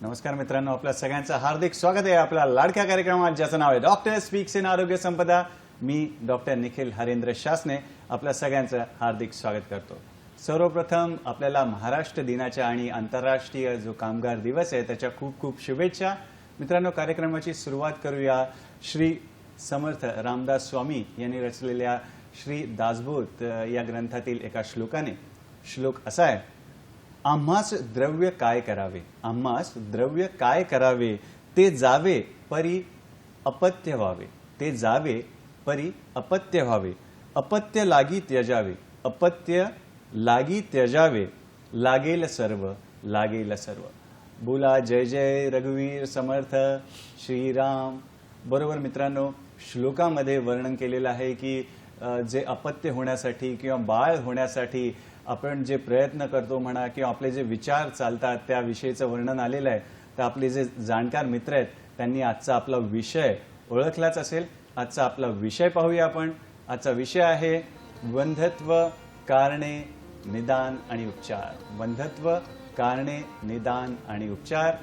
नमस्कार मित्रांनो, आपल्या सगळ्यांचं हार्दिक स्वागत आहे आपल्या लाडक्या कार्यक्रमात ज्याचं नाव आहे डॉक्टर स्पीक्स इन आरोग्य संपदा। मी डॉक्टर निखिल हरेंद्र शासने आपल्या सगळ्यांचं हार्दिक स्वागत करतो। सर्वप्रथम आपल्याला महाराष्ट्र दिनाच्या आणि आंतरराष्ट्रीय जो कामगार दिवस आहे त्याच्या खूप खूप शुभेच्छा। मित्रांनो, कार्यक्रमाची सुरुवात करूया श्री समर्थ रामदास स्वामी यांनी रचलेल्या श्री दासबोध या ग्रंथातील एका श्लोकाने। श्लोक असा आहे, आम्हास द्रव्य काय करावे, आम्हास द्रव्य काय करावे, ते जावे परी अपत्य व्हावे, ते जावे परी अपत्य व्हावे, अपत्य लागी त्यजावे, अपत्य लागी त्यजावे, लागेल सर्व, लागेल सर्व। बोला जय जय रघुवीर समर्थ श्रीराम। बरोबर मित्रांनो, श्लोकामध्ये वर्णन केलेलं आहे की जे अपत्य होण्यासाठी किंवा बाळ होण्यासाठी आपण जे प्रयत्न करतो म्हणा किंवा आपले जे विचार चालतात त्याविषयीचं वर्णन आलेलं आहे। तर आपले जे जाणकार मित्र आहेत त्यांनी आजचा आपला विषय ओळखलाच असेल। आजचा आपला विषय पाहूया आपण। आजचा विषय आहे वंध्यत्व, कारणे, निदान आणि उपचार। वंध्यत्व, कारणे, निदान आणि उपचार।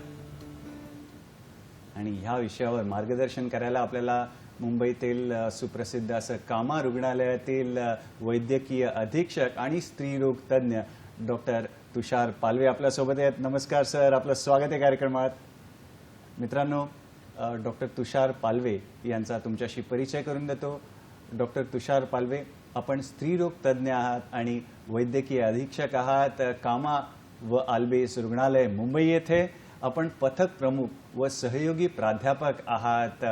आणि ह्या विषयावर मार्गदर्शन करायला आपल्याला मुंबईतील सुप्रसिद्ध असं कामा रुग्णालयातील वैद्यकीय अधीक्षक आणि स्त्रीरोग तज्ञ डॉक्टर तुषार पालवे आपल्यासोबत आहेत। नमस्कार सर, आपलं स्वागत आहे कार्यक्रमात। मित्रांनो, डॉक्टर तुषार पालवे यांचा तुमच्याशी परिचय करून देतो। डॉक्टर तुषार पालवे, आपण स्त्रीरोग तज्ञ आहात आणि वैद्यकीय अधीक्षक आहात कामा व आल्बेस रुग्णालय मुंबई येथे। आपण पथक प्रमुख व सहयोगी प्राध्यापक आहात।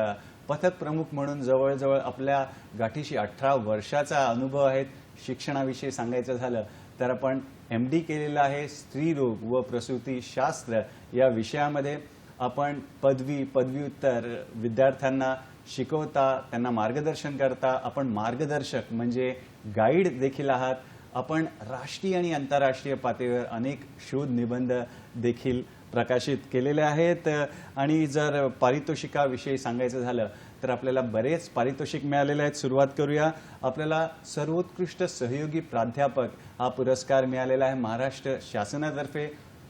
पथक प्रमुख म्हणून जवळजवळ आपल्या गाठीशी 18 वर्षाचा अनुभव आहे। शिक्षणाविषयी सांगायचं झालं तर आपण MD केलेलं आहे स्त्रीरोग व प्रसूतीशास्त्र या विषयामध्ये। आपण पदव्युत्तर विद्यार्थ्यांना शिकवता, त्यांना मार्गदर्शन करता। आपण मार्गदर्शक म्हणजे गाईड देखील आहात। आपण राष्ट्रीय आणि आंतरराष्ट्रीय पातळीवर अनेक शोध निबंध देखील प्रकाशित केलेले आहेत। आणि जर पारितोषिकाविषयी सांगायचं झालं तर आपल्याला बरेच पारितोषिक मिळालेले आहेत। सुरुवात करूया। आपल्याला सर्वोत्कृष्ट सहयोगी प्राध्यापक हा पुरस्कार मिळालेला आहे महाराष्ट्र शासनातर्फे।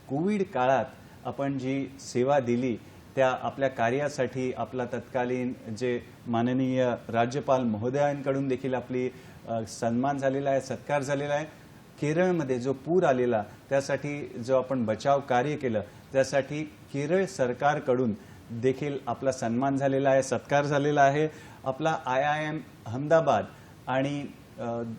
कोविड काळात आपण जी सेवा दिली त्या आपल्या कार्यासाठी आपला तत्कालीन जे माननीय राज्यपाल महोदयांकडून देखील आपली सन्मान झालेला आहे, सत्कार झालेला आहे। केरळमध्ये जो पूर आलेला त्यासाठी जो आपण बचाव कार्य केलं त्यासाठी केरळ सरकारकडून देखील आपला सन्मान झालेला आहे, सत्कार झालेला आहे। आपला IIM अहमदाबाद आणि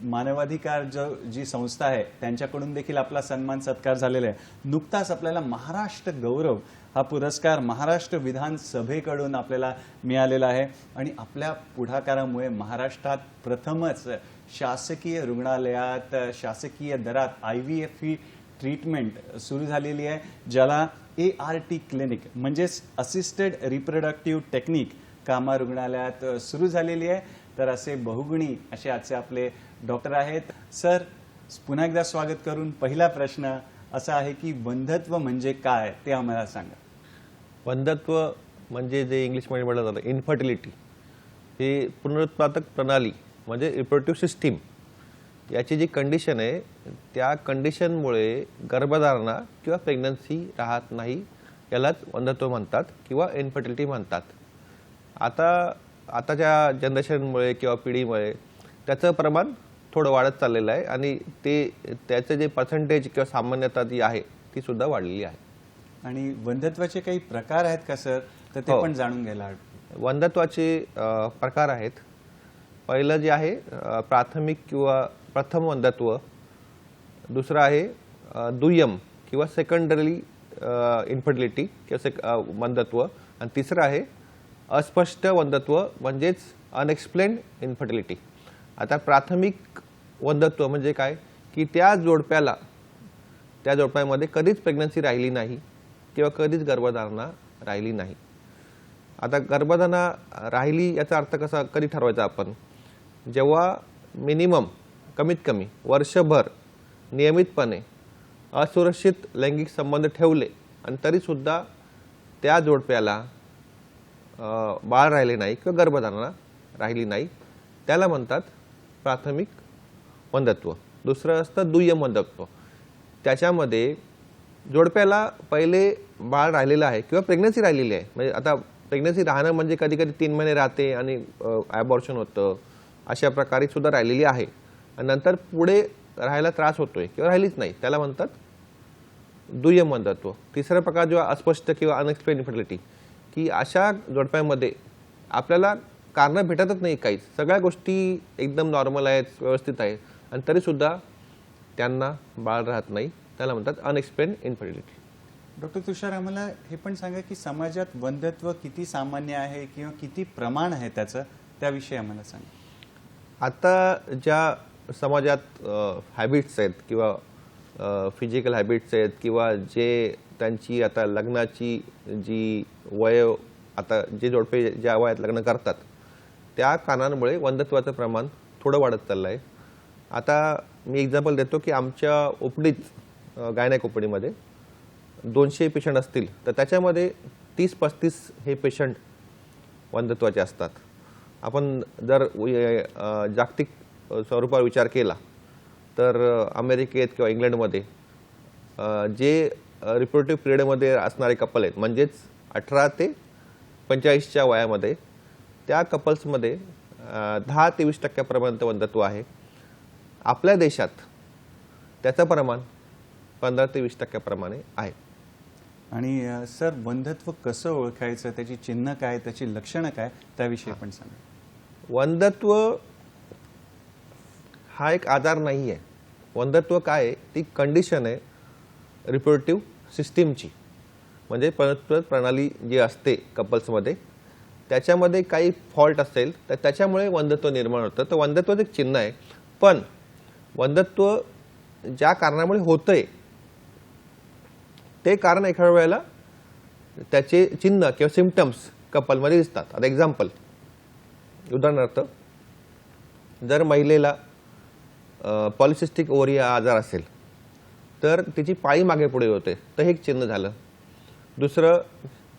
मानवाधिकार जी संस्था आहे त्यांच्याकडून देखील आपला सन्मान सत्कार झालेला आहे। नुकताच आपल्याला महाराष्ट्र गौरव हा पुरस्कार महाराष्ट्र विधानसभेकडून आपल्याला मिळालेला आहे। आणि आपल्या पुढाकारामुळे महाराष्ट्रात प्रथमच शासकीय रुग्णालयात शासकीय दरात IVF ट्रीटमेंट सुरू झालेली आहे, ज्याला ART क्लिनिक म्हणजेच असिस्टेड रिप्रोडक्टिव्ह टेक्निक कामा रुग्णालयात सुरू झालेली आहे। तर असे बहुगुणी असे आजचे आपले डॉक्टर आहेत। सर, पुन्हा एकदा स्वागत करून पहिला प्रश्न असा आहे की वंध्यत्व म्हणजे काय ते आम्हाला सांगा। वंध्यत्व म्हणजे जे इंग्लिशमध्ये म्हटलं जातं इन्फर्टिलिटी, हे पुनरुत्पादक प्रणाली म्हणजे रिप्रोडक्टिव्ह सिस्टीम याची जी कंडिशन आहे त्या कंडिशनमुळे गर्भधारणा किंवा प्रेग्नन्सी राहत नाही, यालाच वंध्यत्व म्हणतात किंवा इन्फर्टिलिटी म्हणतात। आताच्या जनरेशनमुळे किंवा पिढीमुळे त्याचं प्रमाण थोडं वाढत चाललेलं आहे आणि त्याचं जे पर्सेंटेज किंवा सामान्यता जी आहे ती सुद्धा वाढलेली आहे। आणि वंध्यत्वाचे काही प्रकार आहेत का सर, तर ते पण जाणून घ्यायला। वंध्यत्वाचे प्रकार आहेत। पहिलं जे आहे प्राथमिक किंवा प्रथम वंध्यत्व, दुसरं आहे दुय्यम किंवा सेकंडरी इन्फर्टिलिटी किंवा वंध्यत्व, आणि तिसरं आहे अस्पष्ट वंध्यत्व म्हणजेच अनएक्सप्लेन्ड इन्फर्टिलिटी। आता प्राथमिक वंध्यत्व म्हणजे काय की त्या जोडप्यामध्ये कधीच प्रेग्नन्सी राहिली नाही किंवा कधीच गर्भधारणा राहिली नाही। आता गर्भधारणा राहिली याचा अर्थ कसा कधी ठरवायचा आपण, जेव्हा मिनिमम कमीत कमी वर्षभर नियमितपणे असुरक्षित लैंगिक संबंध ठेवले आणि तरीसुद्धा त्या जोडप्याला बाळ राहिले नाही किंवा गर्भधारणा राहिली नाही, त्याला म्हणतात प्राथमिक वंध्यत्व। दुसरं असतं दुय्यम वंध्यत्व, त्याच्यामध्ये जोडप्याला पहिले बाळ राहिलेलं आहे किंवा प्रेग्नन्सी राहिलेली आहे, म्हणजे आता प्रेग्नन्सी राहणं म्हणजे कधी कधी 3 महिने राहते आणि ॲबॉर्शन होतं, अशा प्रकारे सुद्धा राहिलेली आहे आणि नंतर पुढे राहायला त्रास होतोय किंवा राहिलीच नाही, त्याला म्हणतात दुय्यम वंध्यत्व. तिसरा प्रकार जो अस्पष्ट किंवा अनएक्सप्लेन इन्फर्टिलिटी, की अशा जोडप्यामध्ये आपल्याला कारणं भेटतच नाही, काहीच सगळ्या गोष्टी एकदम नॉर्मल आहेत, व्यवस्थित आहेत आणि तरीसुद्धा त्यांना बाळ राहत नाही, त्याला म्हणतात अनएक्सप्लेन इन्फर्टिलिटी. डॉक्टर तुषार, आम्हाला हे पण सांगा की समाजात वंध्यत्व किती सामान्य आहे किंवा किती प्रमाण आहे त्याचं, त्याविषयी आम्हाला सांगा. आता ज्या समाजात हॅबिट्स आहेत किंवा फिजिकल हॅबिट्स आहेत किंवा जे त्यांची आता लग्नाची जी वय, आता जे जोडपे ज्या वयात लग्न करतात त्या कारणांमुळे वंध्यत्वाचं प्रमाण थोडं वाढत चाललं आहे. आता मी एक्झाम्पल देतो की आमच्या ओपडीत गायनॅक ओपडीमध्ये 200 पेशंट असतील तर त्याच्यामध्ये 30-35 हे पेशंट वंध्यत्वाचे असतात. आपण जर जागतिक स्वरूपावर विचार केला तर अमेरिकेत किंवा इंग्लंडमध्ये जे रिप्रोडक्टिव्ह पिरियडमध्ये असणारे कपल आहेत, म्हणजेच 18 ते 45च्या वयामध्ये, त्या कपल्समध्ये 10 ते 20% वंध्यत्व आहे. आपल्या देशात त्याचं प्रमाण 15 ते 20% आहे. आणि सर, वंध्यत्व कसं ओळखायचं, त्याची चिन्ह काय, त्याची लक्षणं काय, त्याविषयी पण सांगा. वंध्यत्व हा एक आजार नाही आहे. वंध्यत्व काय आहे, ती कंडिशन आहे रिप्रोडक्टिव्ह सिस्टीमची, म्हणजे प्रजनन प्रणाली जी असते कपल्समध्ये त्याच्यामध्ये काही फॉल्ट असेल तर त्याच्यामुळे वंध्यत्व निर्माण होतं. तर वंध्यत्वाचं एक चिन्ह आहे, पण वंध्यत्व ज्या कारणामुळे होतंय ते कारण एखाद्या वेळेला त्याचे चिन्ह किंवा सिम्पटम्स कपलमध्ये दिसतात. आता एक्झाम्पल, उदाहरणार्थ, जर महिलेला पॉलिसिस्टिक ओव्हरी हा आजार असेल तर तिची पाळी मागे पुढे होते, तर हे एक चिन्ह झालं. दुसरं,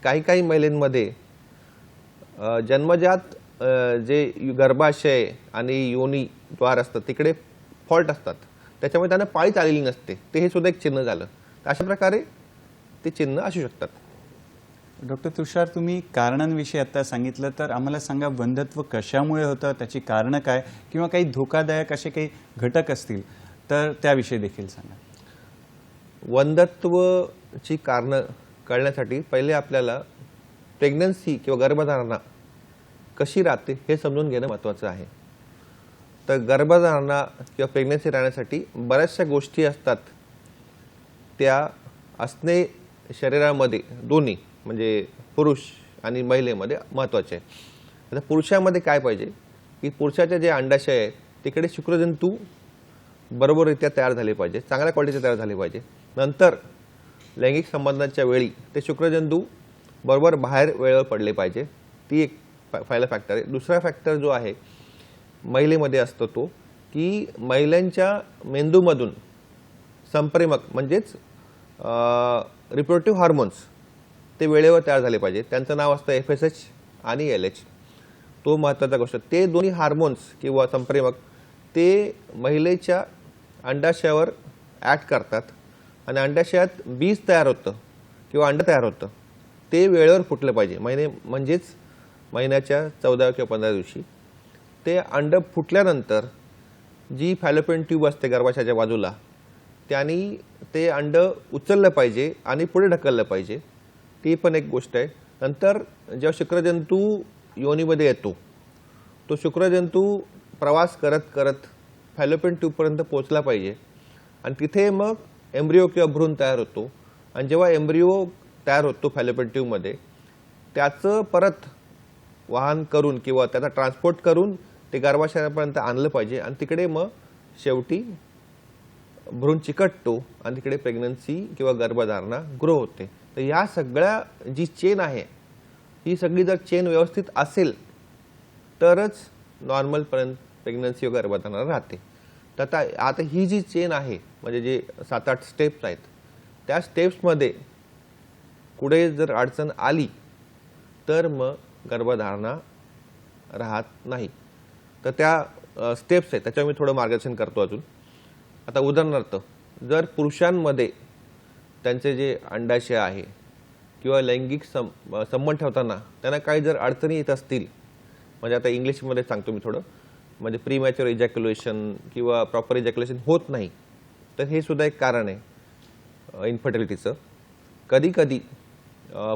काही काही महिलांमध्ये जन्मजात जे गर्भाशय आणि योनी द्वार असतं तिकडे फॉल्ट असतात, त्याच्यामुळे त्यांना पाळीच आलेली नसते, ते हे सुद्धा एक चिन्ह झालं. तर अशा प्रकारे ते चिन्ह असू शकतात. डॉक्टर तुषार, तुम्ही कारणांविषयी आता सांगितलं, तर आम्हाला सांगा वंध्यत्व कशामुळे होतं, त्याची कारणं काय, किंवा काही धोकादायक असे काही घटक असतील तर त्याविषयी देखील सांगा. वंध्यत्वची कारणं कळण्यासाठी पहिले आपल्याला प्रेग्नन्सी किंवा गर्भधारणा कशी राहते हे समजून घेणं महत्त्वाचं आहे. तर गर्भधारणा किंवा प्रेग्नन्सी राहण्यासाठी बऱ्याचशा गोष्टी असतात, त्या असणे शरीरामध्ये दोन्ही, म्हणजे पुरुष आणि महिलेमध्ये महत्त्वाचे आहे. आता पुरुषामध्ये काय पाहिजे की पुरुषाचे जे अंडाशय आहे तिकडे शुक्रजंतू बरोबररित्या तयार झाले पाहिजे, चांगल्या क्वालिटीचे तयार झाले पाहिजे. नंतर लैंगिक संबंधांच्या वेळी ते शुक्रजंतू बरोबर बाहेर वेळेवर पडले पाहिजे, ती एक पहिला फॅक्टर आहे. दुसरा फॅक्टर जो आहे महिलेमध्ये असतो तो की महिलांच्या मेंदूमधून संप्रेरक म्हणजेच रिप्रोडक्टिव्ह हार्मोन्स ते वेळेवर तयार झाले पाहिजे. त्यांचं नाव असतं FSH आणि LH. तो महत्त्वाचा गोष्ट. ते दोन्ही हार्मोन्स किंवा संप्रेरक ते महिलेच्या अंडाशयावर ॲक्ट करतात आणि अंडाशयात बीज तयार होतं किंवा अंड तयार होतं, ते वेळेवर फुटलं पाहिजे. म्हणजेच महिन्याच्या 14 किंवा 15 दिवशी ते अंड फुटल्यानंतर जी फॅलोपियन ट्यूब असते गर्भाशयाच्या बाजूला, त्यांनी ते अंड उचललं पाहिजे आणि पुढे ढकललं पाहिजे, ती पण एक गोष्ट आहे. नंतर जेव्हा शुक्रजंतू योनीमध्ये येतो, तो शुक्रजंतू प्रवास करत करत फॅलोपियन ट्यूबपर्यंत पोहोचला पाहिजे आणि तिथे मग एम्ब्रिओ किंवा भ्रूण तयार होतो. आणि जेव्हा एम्ब्रिओ तयार होतो फॅलोपियन ट्यूबमध्ये, त्याचं परत वाहन करून किंवा त्याचा ट्रान्सपोर्ट करून ते गर्भाशयापर्यंत आणलं पाहिजे आणि तिकडे मग शेवटी भ्रूण चिकटतो आणि तिकडे प्रेग्नन्सी किंवा गर्भधारणा ग्रो होते. तर या सगळ्या जी चेन आहे, ही सगळी जर चेन व्यवस्थित असेल तरच नॉर्मलपर्यंत प्रेग्नन्सी व गर्भधारणा राहते. तर आता ही जी चेन आहे, म्हणजे जे 7-8 स्टेप्स आहेत, त्या स्टेप्समध्ये कुठे जर अडचण आली तर मग गर्भधारणा राहत नाही. तर त्या स्टेप्स आहेत, त्याच्यावर मी थोडं मार्गदर्शन करतो अजून. आता उदाहरणार्थ, जर पुरुषांमध्ये त्यांचे जे अंडाशय आहे किंवा लैंगिक संबंध ठेवताना त्यांना काही जर अडचणी येत असतील, म्हणजे आता इंग्लिशमध्ये सांगतो मी थोडं, म्हणजे प्रीमॅच्युअर इजॅक्युलेशन किंवा प्रॉपर इजॅक्युलेशन होत नाही, तर हे सुद्धा एक कारण आहे इन्फर्टिलिटीचं. कधीकधी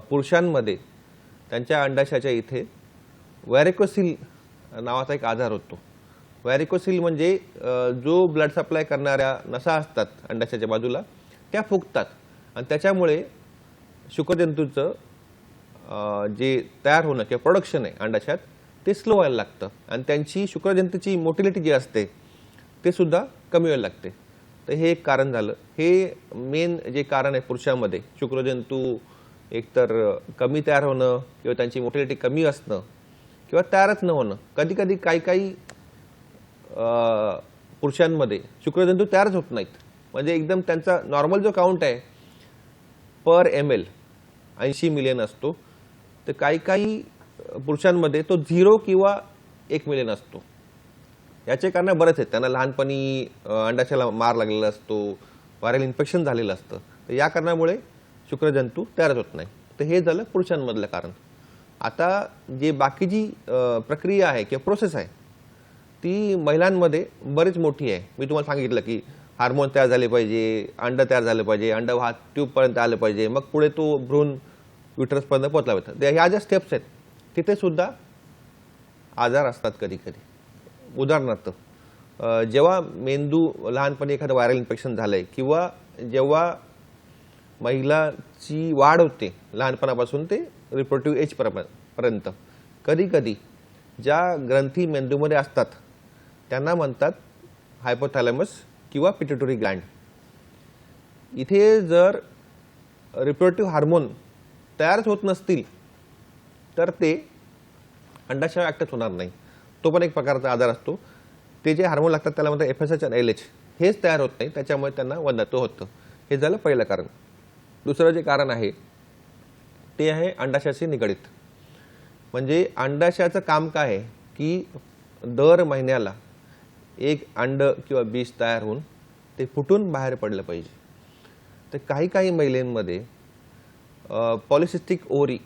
पुरुषांमध्ये त्यांच्या अंडाशयाच्या इथे व्हॅरिकोसिल नावाचा एक आजार होतो. व्हॅरिकोसिल म्हणजे जो ब्लड सप्लाय करणाऱ्या नसा असतात अंडाशयाच्या बाजूला त्या फुगतात आणि त्याच्यामुळे शुक्रजंतूचं जे तयार होणं किंवा प्रोडक्शन आहे अंडाशयात ते स्लो व्हायला लागतं आणि त्यांची शुक्रजंतूची मोटिलिटी जी असते ते सुद्धा कमी व्हायला लागते. तर हे एक कारण झालं. हे मेन जे कारण आहे पुरुषांमध्ये शुक्रजंतू एकतर कमी तयार होणं किंवा त्यांची मोटिलिटी कमी असणं किंवा तयारच न होणं. कधी कधी काही पुरुषांमध्ये शुक्रजंतू तयारच होत नाहीत, म्हणजे एकदम त्यांचा नॉर्मल जो काउंट आहे पर ml 80 मिलियन असतो, तर काही पुरुषांमध्ये तो 0 किंवा 1 मिलियन असतो. याचे कारण बरेच आहेत. त्यांना लहानपणी अंडाशयाला मार लागलेला असतो, व्हायरल इन्फेक्शन झालेलं असतं, तर या कारणामुळे शुक्रजंतू तयारच होत नाही. तर हे झालं पुरुषांमधलं कारण. आता जे बाकीची प्रक्रिया आहे किंवा प्रोसेस आहे ती महिलांमध्ये बरीच मोठी आहे. मी तुम्हाला सांगितलं की हार्मोन तयार झाले पाहिजे, अंड तयार झालं पाहिजे, अंड वाहत ट्यूबपर्यंत आलं पाहिजे, मग पुढे तो भ्रूण युटरसपर्यंत पोहोचला पाहिजे. ह्या ज्या स्टेप्स आहेत तिथे सुद्धा आजार असतात कधी कधी. उदाहरणार्थ जेव्हा मेंदू लहानपणी एखादं व्हायरल इन्फेक्शन झालंय किंवा जेव्हा महिलाची वाढ होते लहानपणापासून ते रिप्रोडक्टिव्ह एज पर्यंत, कधी कधी ज्या ग्रंथी मेंदूमध्ये असतात त्यांना म्हणतात हायपोथॅलॅमस किंवा पिट्युटरी ग्लँड. इथे जर रिप्रोडक्टिव्ह हार्मोन तयारच होत नसतील तर ते अंडाशय ऍक्टिव्ह होणार नाही. तो पण एक प्रकारचा आजार असतो. ते जे हार्मोन लागतात त्याला म्हणतात FSH आणि LH, हेच तयार होत नाही, त्याच्यामुळे त्यांना वंध्यत्व होतं. हे झालं पहिलं कारण. दुसरं जे कारण आहे ते आहे अंडाशयाशी निगडित. म्हणजे अंडाशयाचं काम काय आहे की दर महिन्याला एक अंड किंवा बीज तयार होऊन ते फुटून बाहेर पडलं पाहिजे. तर काही महिलांमध्ये पॉलिसिस्टिक ओव्हरी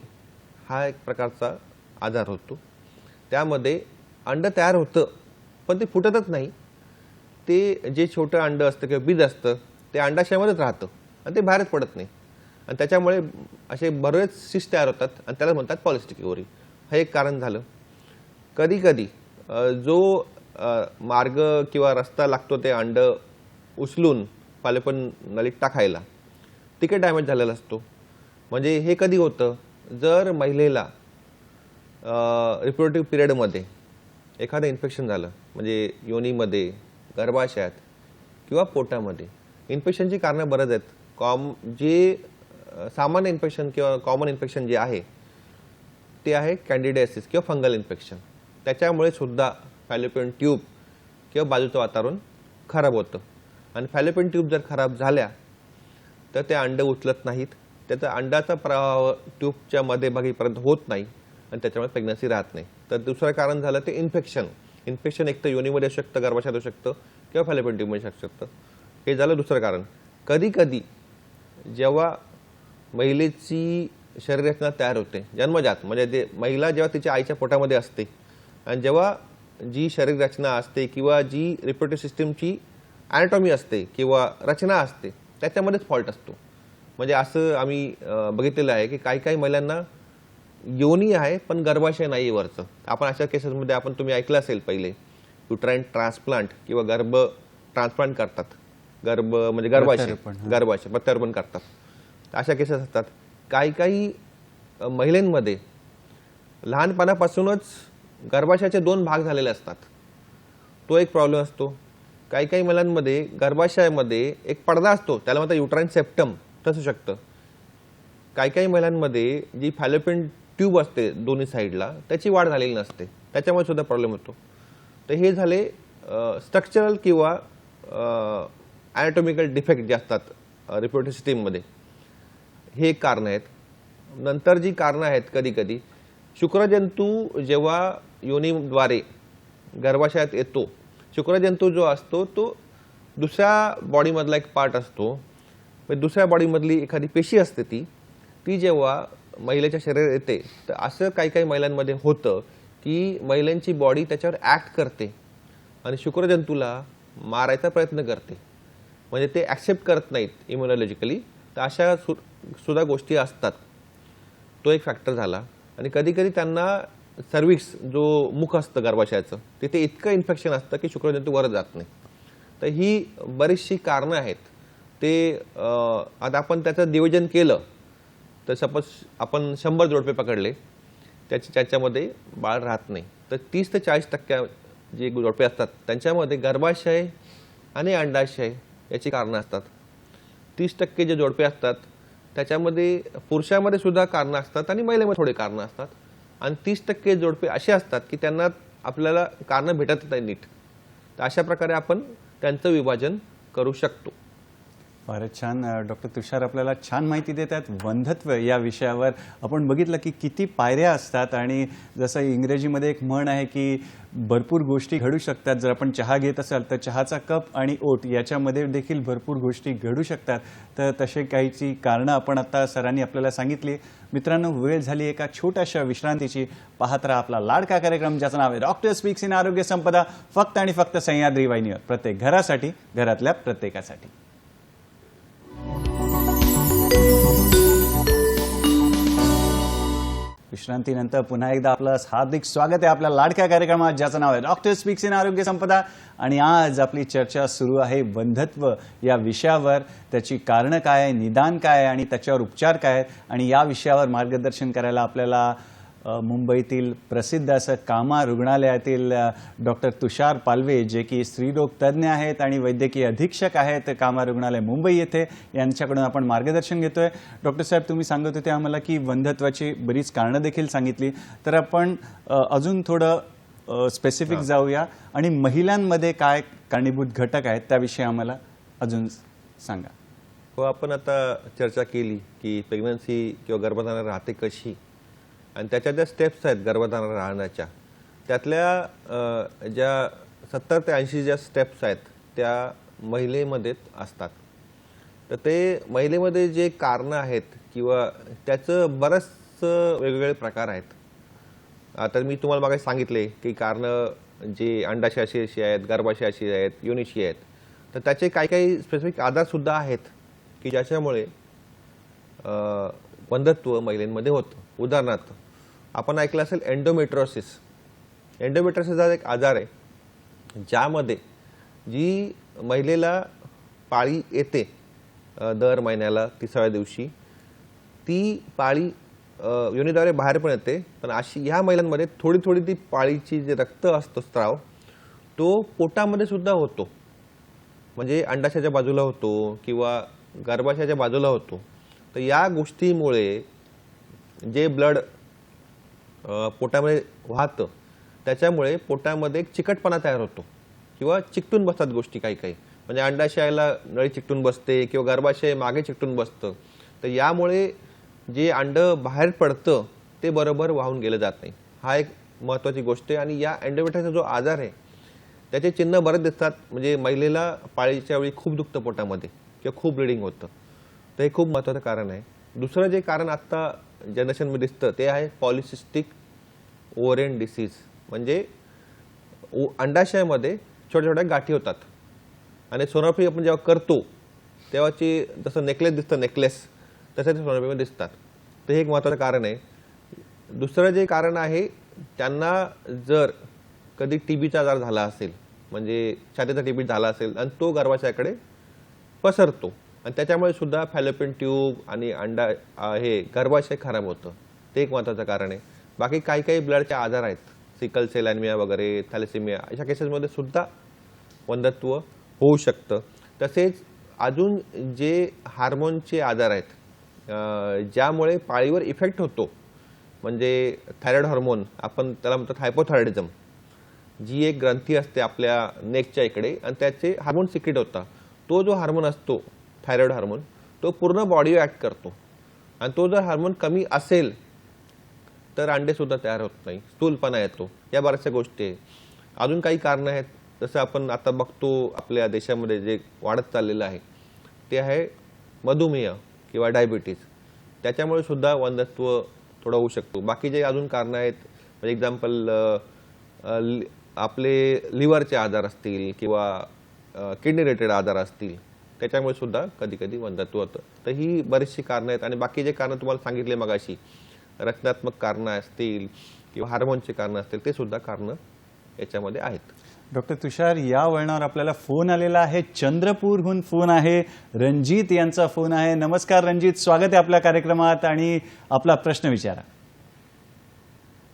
हा एक प्रकारचा आजार होतो. त्यामध्ये अंड तयार होतं पण ते फुटतच नाही. ते जे छोटं अंड असतं किंवा बीज असतं ते अंडाशयामध्येच राहतं आणि ते बाहेरच पडत नाही आणि त्याच्यामुळे असे बरेच सिस्ट तयार होतात आणि त्याला म्हणतात पॉलिसिस्टिक ओव्हरी. हे एक कारण झालं. कधी कधी जो मार्ग किंवा रस्ता लागतो ते अंड उचलून फालेपन नलीत टाकायला तिकडे डॅमेज झालेला असतो. म्हणजे हे कधी होतं जर महिलेला रिप्रोडक्टिव्ह पिरियडमध्ये एखादं इन्फेक्शन झालं, म्हणजे योनीमध्ये, गर्भाशयात किंवा पोटामध्ये. इन्फेक्शनची कारणं बरेच आहेत. जे सामान्य इन्फेक्शन किंवा कॉमन इन्फेक्शन जे आहे ते आहे कॅन्डिडियासिस किंवा फंगल इन्फेक्शन. त्याच्यामुळे सुद्धा फॅलोपियन ट्यूब किंवा बाजूचं वातावरण खराब होतं आणि फॅलोपियन ट्यूब जर खराब झाल्या तर ते अंड उचलत नाहीत, त्याचा अंडाचा प्रवाह ट्यूबच्या मध्यभागीपर्यंत होत नाही आणि त्याच्यामुळे प्रेग्नन्सी राहत नाही. तर दुसरं कारण झालं ते इन्फेक्शन. इन्फेक्शन एक तर योनीमध्ये असू शकतं, गर्भाशयात असू शकतं किंवा फॅलोपियन ट्यूबमध्ये असू शकतं. हे झालं दुसरं कारण. कधी कधी जेव्हा महिलेची शरीररचना तयार होते जन्मजात, म्हणजे ते महिला जेव्हा तिच्या आईच्या पोटामध्ये असते आणि जेव्हा जी शरीररचना असते किंवा जी रिप्रोडक्टिव्ह सिस्टीमची ॲनाटॉमी असते किंवा रचना असते त्याच्यामध्येच फॉल्ट असतो. म्हणजे असं आम्ही बघितलेलं आहे की काही महिलांना योनी आहे पण गर्भाशय नाही वरचं. आपण अशा केसेसमध्ये तुम्ही ऐकलं असेल पहिले युट्राईन ट्रान्सप्लांट किंवा गर्भ ट्रान्सप्लांट करतात. गर्भ म्हणजे गर्भाशय प्रत्यारोपण करतात. अशा केसेस असतात. काही महिलांमध्ये लहानपणापासूनच गर्भाशयाचे 2 भाग झालेले असतात, तो एक प्रॉब्लेम असतो. काही महिलांमध्ये गर्भाशयामध्ये एक पडदा असतो, त्याला म्हणतात युट्राईन सेप्टम, तसू शकतं. काही महिलांमध्ये जी फॅलोपियन ट्यूब असते दोन्ही साईडला त्याची वाढ झालेली नसते, त्याच्यामुळे सुद्धा प्रॉब्लेम होतो. तर हे झाले स्ट्रक्चरल किंवा ॲनाटॉमिकल डिफेक्ट जे असतात रिप्रोडक्टिव्ह सिस्टीममध्ये, हे एक कारणं आहेत. नंतर जी कारणं आहेत कधी कधी शुक्रजंतू जेव्हा योनीद्वारे गर्भाशयात येतो, शुक्रजंतू जो असतो तो दुसऱ्या बॉडीमधला एक पार्ट असतो म्हणजे दुसऱ्या बॉडीमधली एखादी पेशी असते ती जेव्हा महिलेच्या शरीरात येते तर असं काही काही महिलांमध्ये होतं की महिलांची बॉडी त्याच्यावर ॲक्ट करते आणि शुक्रजंतूला मारायचा प्रयत्न करते, म्हणजे ते ॲक्सेप्ट करत नाहीत इम्युनॉलॉजिकली. तर अशा सुद्धा गोष्टी असतात. तो एक फॅक्टर झाला. आणि कधी कधी त्यांना सर्विक्स जो मुख असतं गर्भाशयाचं तिथे इतकं इन्फेक्शन असतं की शुक्रजंतू वर जात नाही. तर ही बरीचशी कारणं आहेत. ते आता आपण त्याचं नियोजन केलं तर सपोज आपण 100 जोडपे पकडले, त्याच्यामध्ये बाळ राहत नाही, तर 30 ते 40% जे जोडपे असतात त्यांच्यामध्ये गर्भाशय आणि अंडाशय याची कारणं असतात. 30% जे जोडपे असतात त्याच्यामध्ये पुरुषामध्ये सुद्धा कारणं असतात आणि महिलेमध्ये थोडे कारणं असतात. आणि 30% जोडपे असे असतात की त्यांना आपल्याला कारणं भेटत नाही नीट. तर अशा प्रकारे आपण त्यांचं विभाजन करू शकतो. फारच छान. डॉक्टर तुषार आपल्याला छान माहिती देत आहेत वंध्यत्व या विषयावर. आपण बघितलं की किती पायऱ्या असतात आणि जसं इंग्रजीमध्ये एक म्हण आहे की भरपूर गोष्टी घडू शकतात. जर आपण चहा घेत असाल तर चहाचा कप आणि ओट याच्यामध्ये देखील भरपूर गोष्टी घडू शकतात. तर तसे काहीची कारणं आपण आता सरांनी आपल्याला सांगितली. मित्रांनो, वेळ झाली एका छोट्याशा विश्रांतीची. पाहत राहा आपला लाडका कार्यक्रम ज्याचं नाव आहे डॉक्टर स्पीक्स इन आरोग्य संपदा, फक्त आणि फक्त सह्याद्री वाहिनीवर. प्रत्येक घरासाठी, घरातल्या प्रत्येकासाठी. विश्रांतीनंतर पुन्हा एकदा आपलं हार्दिक स्वागत आहे आपल्या लाडक्या कार्यक्रमात ज्याचं नाव आहे डॉक्टर स्पीक्स इन आरोग्य संपदा. आणि आज आपली चर्चा सुरू आहे वंध्यत्व या विषयावर. त्याची कारणं काय आहे, निदान काय आहे आणि त्याच्यावर उपचार काय आहेत. आणि या विषयावर मार्गदर्शन करायला आपल्याला मुंबईतील प्रसिद्ध असं कामा रुग्णालयातील डॉक्टर तुषार पालवे, जे की स्त्रीरोग तज्ज्ञ आहेत आणि वैद्यकीय अधीक्षक आहेत कामा रुग्णालय मुंबई येथे, यांच्याकडून आपण मार्गदर्शन घेतोय. डॉक्टर साहेब, तुम्ही सांगत होते आम्हाला की वंध्यत्वाची बरीच कारणं देखील सांगितली. तर आपण अजून थोडं स्पेसिफिक जाऊया आणि महिलांमध्ये काय कारणीभूत घटक आहेत त्याविषयी आम्हाला अजून सांगा. हो, आपण आता चर्चा केली की प्रेग्नन्सी किंवा गर्भधारणा राहते कशी आणि त्याच्या ज्या स्टेप्स आहेत गर्भधारणा राहण्याच्या, त्यातल्या ज्या 70 ते 80 ज्या स्टेप्स आहेत त्या महिलेमध्येच असतात. तर ते महिलेमध्ये जे कारणं आहेत किंवा त्याचं बरंच वेगवेगळे प्रकार आहेत. आता मी तुम्हाला मागे सांगितले की कारणं जे अंडाशयाशी अशी आहेत, गर्भाशयाशी आहेत, योनीशी आहेत. तर त्याचे काही काही स्पेसिफिक आजारसुद्धा आहेत की ज्याच्यामुळे वंध्यत्व महिलांमध्ये होतं. उदाहरणार्थ आपण ऐकलं असेल एंडोमेट्रोसिस. एंडोमेट्रोसिस हा एक आजार आहे ज्यामध्ये जी महिलेला पाळी येते दर महिन्याला 30व्या दिवशी, ती पाळी योनीद्वारे बाहेर पण येते, पण अशी ह्या महिलांमध्ये थोडी थोडी ती पाळीची जे रक्त असतो स्त्राव तो पोटामध्ये सुद्धा होतो. म्हणजे अंडाशयाच्या बाजूला होतो किंवा गर्भाशयाच्या बाजूला होतो. तर या गोष्टीमुळे जे ब्लड पोटामध्ये वाहतं त्याच्यामुळे पोटामध्ये एक चिकटपणा तयार होतो किंवा चिकटून बसतात गोष्टी काही काही. म्हणजे अंडाशयाला नळी चिकटून बसते किंवा गर्भाशय मागे चिकटून बसतं. तर यामुळे जे अंड बाहेर पडतं ते बरोबर वाहून गेलं जात नाही. हा एक महत्त्वाची गोष्ट आहे. आणि या एंडोमेट्रियोसिसचा जो आजार आहे त्याचे चिन्ह बरेच दिसतात. म्हणजे महिलेला पाळीच्या वेळी खूप दुखतं पोटामध्ये किंवा खूप ब्लिडिंग होतं. तर हे खूप महत्त्वाचं कारण आहे. दुसरं जे कारण आत्ता जनरेशनमध्ये दिसतं ते आहे पॉलिसिस्टिक ओव्हरियन डिसीज. म्हणजे अंडाशयामध्ये छोट्या छोट्या गाठी होतात आणि सोनोग्राफी आपण जेव्हा करतो तेव्हाची जसं नेकलेस दिसतं, नेकलेस तसं ते सोनोग्राफीमध्ये दिसतात. तर हे एक महत्त्वाचं कारण आहे. दुसरं जे कारण आहे, त्यांना जर कधी टीबीचा आजार झाला असेल, म्हणजे छातीचा टीबी झाला असेल आणि तो गर्भाशयाकडे पसरतो आणि त्याच्यामुळे सुद्धा फॅलोपियन ट्यूब आणि हे गर्भाशय खराब होतं. ते एक महत्त्वाचं कारण आहे. बाकी काही काही ब्लडचे आजार आहेत, सिकल सेल ॲनिमिया वगैरे, थॅलेसेमिया, अशा केसेसमध्ये सुद्धा वंध्यत्व होऊ शकतं. तसेच अजून जे हार्मोनचे आजार आहेत ज्यामुळे पाळीवर इफेक्ट होतो, म्हणजे थायरॉइड हार्मोन, आपण त्याला म्हणतात हायपोथायरॉइडिझम, जी एक ग्रंथी असते आपल्या नेकच्या इकडे आणि त्याचे हार्मोन सिक्रेट होता. तो जो हार्मोन असतो थायरॉइड हार्मोन, तो पूर्ण बॉडीवर ॲक्ट करतो आणि तो जर हार्मोन कमी असेल तर अंडेसुद्धा तयार होत नाही, स्थूलपणा येतो. या बऱ्याचशा गोष्टी आहेत. अजून काही कारणं आहेत, जसं आपण आता बघतो आपल्या देशामध्ये जे वाढत चाललेलं आहे ते आहे मधुमेह किंवा डायबिटीज, त्याच्यामुळे सुद्धा वंध्यत्व थोडं होऊ शकतो. बाकी जे अजून कारणं आहेत, म्हणजे एक्झाम्पल आपले लिव्हरचे आजार असतील किंवा किडनी रिलेटेड आजार असतील, त्याच्यामुळे सुद्धा कधी कधी वंध्यत्व होतं. तर ही बरीचशी कारणं आहेत. आणि बाकी जे कारणं तुम्हाला सांगितले मगाशी, रचनात्मक कारणं असतील किंवा हार्मोनचे कारणं असतील, ते सुद्धा कारणं याच्यामध्ये आहेत. डॉक्टर तुषार, या वळणावर आपल्याला फोन आलेला आहे. चंद्रपूरहून फोन आहे. रणजित यांचा फोन आहे. नमस्कार रणजित, स्वागत आहे आपल्या कार्यक्रमात आणि आपला प्रश्न विचारा.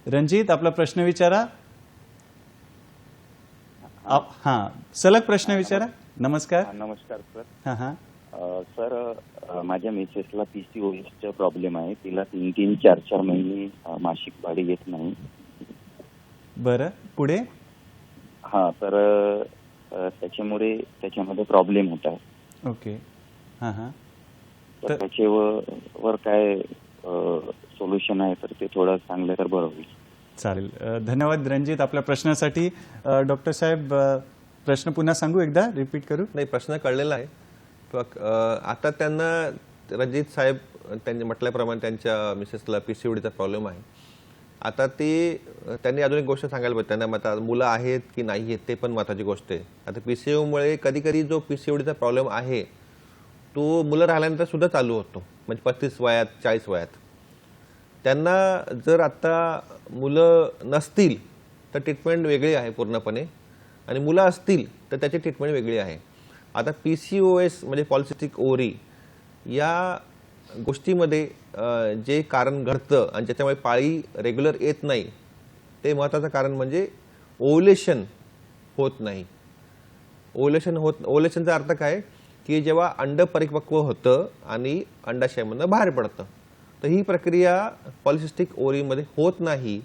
रणजित, आपला प्रश्न विचारा. हां, सलग प्रश्न विचारा. नमस्कार. नमस्कार सर. हां हां. सर, माझ्या मिसेसला PCOSचा प्रॉब्लेम आहे. तिला 3-3, 4-4 महिने मासिक पाळी येत नाही. बरं, पुढे? हा, तर त्याच्यामुळे त्याच्यामध्ये प्रॉब्लेम होत आहे. ओके. हां हां. तर त्याच्यावर काय सोल्युशन आहे, तर ते थोडं सांगलं तर बरं होईल. चालेल. धन्यवाद रणजित आपल्या प्रश्नासाठी. डॉक्टर साहेब, प्रश्न पुन्हा सांगू, एकदा रिपीट करू? नाही, प्रश्न कळलेला आहे. आता त्यांना रणजित साहेब त्यांनी म्हटल्याप्रमाणे त्यांच्या मिसेसला PCODचा प्रॉब्लेम आहे. आता त्यांनी अजून एक गोष्ट सांगायला पाहिजे, त्यांना आता मुलं आहेत की नाही आहेत ते पण महत्त्वाची गोष्ट आहे. आता PCOमुळे कधी कधी जो PCODचा प्रॉब्लेम आहे तो मुलं राहिल्यानंतर सुद्धा चालू होतो, म्हणजे 35 वयात 40 वयात. त्यांना जर आता मुलं नसतील तर ट्रीटमेंट वेगळी आहे पूर्णपणे, आणि मुलं असतील तर त्याची ट्रीटमेंट वेगळी आहे. आता PCOS म्हणजे पॉलिसिस्टिक ओव्हरी या गोष्टीमध्ये जे कारण घडतं आणि ज्याच्यामुळे पाळी रेग्युलर येत नाही, ते महत्त्वाचं कारण म्हणजे ओव्हुलेशन होत नाही. ओव्हुलेशनचा अर्थ काय की जेव्हा अंड परिपक्व होतं आणि अंडाशयामधनं बाहेर पडतं, तर ही प्रक्रिया पॉलिसिस्टिक ओव्हरीमध्ये होत नाही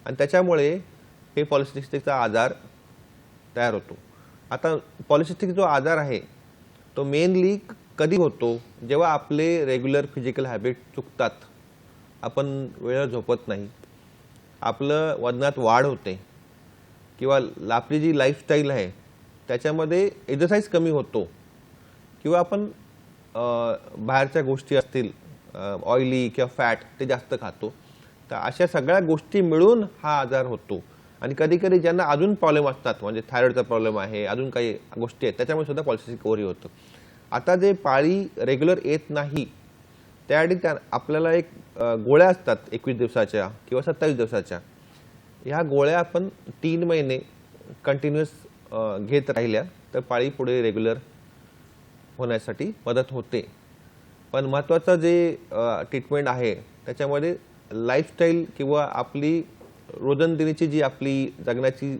आणि त्याच्यामुळे हे पॉलिसिस्टिकचा आजार तयार होतो. आता पॉलिसिस्टिक जो आजार आहे तो मेनली कधी होतो, जेव्हा आपले रेग्युलर फिजिकल हॅबिट चुकतात. आपण वेळेवर झोपत नाही, आपलं वजनात वाढ होते, किंवा आपली जी लाईफस्टाईल आहे त्याच्यामध्ये एक्सरसाइज कमी होतो, किंवा आपण बाहेरच्या गोष्टी असतील ऑइली किंवा फॅट ते जास्त खातो. तर अशा सगळ्या गोष्टी मिळून हा आजार होतो. आणि कधी कधी ज्यांना अजून प्रॉब्लेम असतात, म्हणजे थायरॉइडचा प्रॉब्लेम आहे, अजून काही गोष्टी आहेत, त्याच्यामुळे सुद्धा पॉलिसिस्टिक ओव्हरी होतं. आता जे पाळी रेग्युलर येत नाही त्यासाठी आपल्याला एक गोळ्या असतात 21 दिवसाच्या किंवा 27 दिवसाच्या. ह्या गोळ्या आपण 3 महिने कंटिन्युअस घेत राहिल्या तर पाळी पुढे रेग्युलर होण्यासाठी मदत होते. पण महत्त्वाचं जे ट्रीटमेंट आहे त्याच्यामध्ये लाईफस्टाईल किंवा आपली रोजंदिनीची जी आपली जगण्याची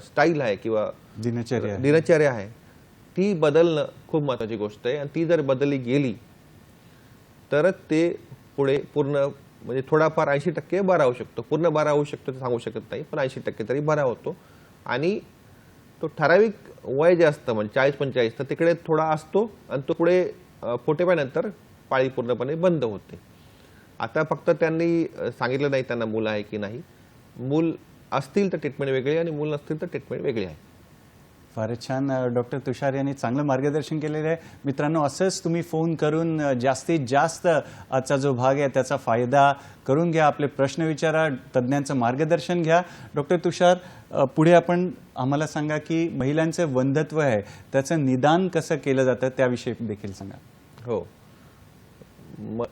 स्टाईल आहे किंवा दिनचर्या आहे ती बदलणं खूप महत्त्वाची गोष्ट आहे. आणि ती जर बदलली गेली तरच ते पुढे पूर्ण म्हणजे थोडाफार 80% बरा होऊ शकतो. पूर्ण बरा होऊ शकतो ते सांगू शकत नाही, पण 80% तरी बरा होतो. आणि तो ठराविक वय जे असतं म्हणजे 40-45 तर तिकडे थोडा असतो आणि तो पुढे पोटेपायनंतर पाळी पूर्णपणे बंद होते. आता फक्त त्यांनी सांगितलं नाही त्यांना मूल आहे की नाही. मूल असतील तर ट्रीटमेंट वेगळी आणि मूल नसतील तर ट्रीटमेंट वेगळी आहे. फारच छान. डॉक्टर तुषार यांनी चांगलं मार्गदर्शन केलेलं आहे. मित्रांनो, असंच तुम्ही फोन करून जास्तीत जास्त आजचा जो भाग आहे त्याचा फायदा करून घ्या. आपले प्रश्न विचारा, तज्ज्ञांचं मार्गदर्शन घ्या. डॉक्टर तुषार, पुढे आपण आम्हाला सांगा की महिलांचं वंध्यत्व आहे त्याचं निदान कसं केलं जातं त्याविषयी देखील सांगा. हो,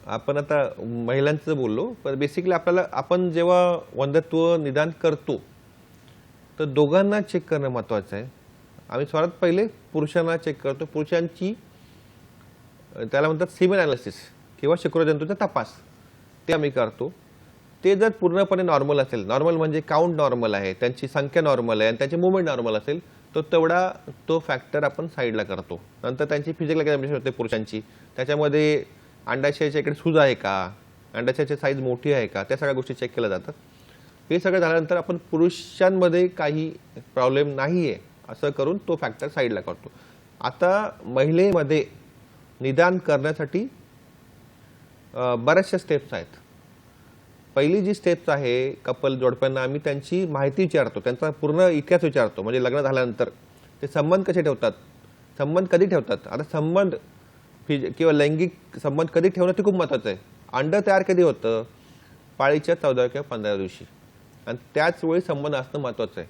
आपण आता महिलांचं बोललो, पण बेसिकली आपल्याला आपण जेव्हा वंध्यत्व निदान करतो तर दोघांना चेक करणं महत्त्वाचं आहे. आम्ही सर्वात पहिले पुरुषांना चेक करतो. पुरुषांची त्याला म्हणतात सीमेन ॲनालिसिस किंवा शुक्रजंतूचा तपास, ते आम्ही करतो. ते जर पूर्णपणे नॉर्मल असेल, नॉर्मल म्हणजे काउंट नॉर्मल आहे, त्यांची संख्या नॉर्मल आहे आणि त्यांची मुवमेंट नॉर्मल असेल, तर तेवढा तो फॅक्टर आपण साईडला करतो. नंतर त्यांची फिजिकल एक्झामिनेशन होते पुरुषांची. त्याच्यामध्ये अंडाशयाच्या इकडे सूज आहे का, अंडाशयाची साईज मोठी आहे का, त्या सगळ्या गोष्टी चेक केल्या जातात. हे सगळं झाल्यानंतर आपण पुरुषांमध्ये काही प्रॉब्लेम नाही आहे असं करून तो फॅक्टर साईडला करतो. आता महिलेमध्ये निदान करण्यासाठी बऱ्याचशा स्टेप्स आहेत. पहिली जी स्टेप्स आहे, कपल जोडप्यांना आम्ही त्यांची माहिती विचारतो, त्यांचा पूर्ण इतिहास विचारतो. म्हणजे लग्न झाल्यानंतर ते संबंध कसे ठेवतात, संबंध कधी ठेवतात. आता संबंध किंवा लैंगिक संबंध कधी ठेवणं ते खूप महत्त्वाचं आहे. अंड तयार कधी होतं? पाळीच्या 14व्या किंवा 15व्या दिवशी, आणि त्याच वेळी संबंध असणं महत्त्वाचं आहे.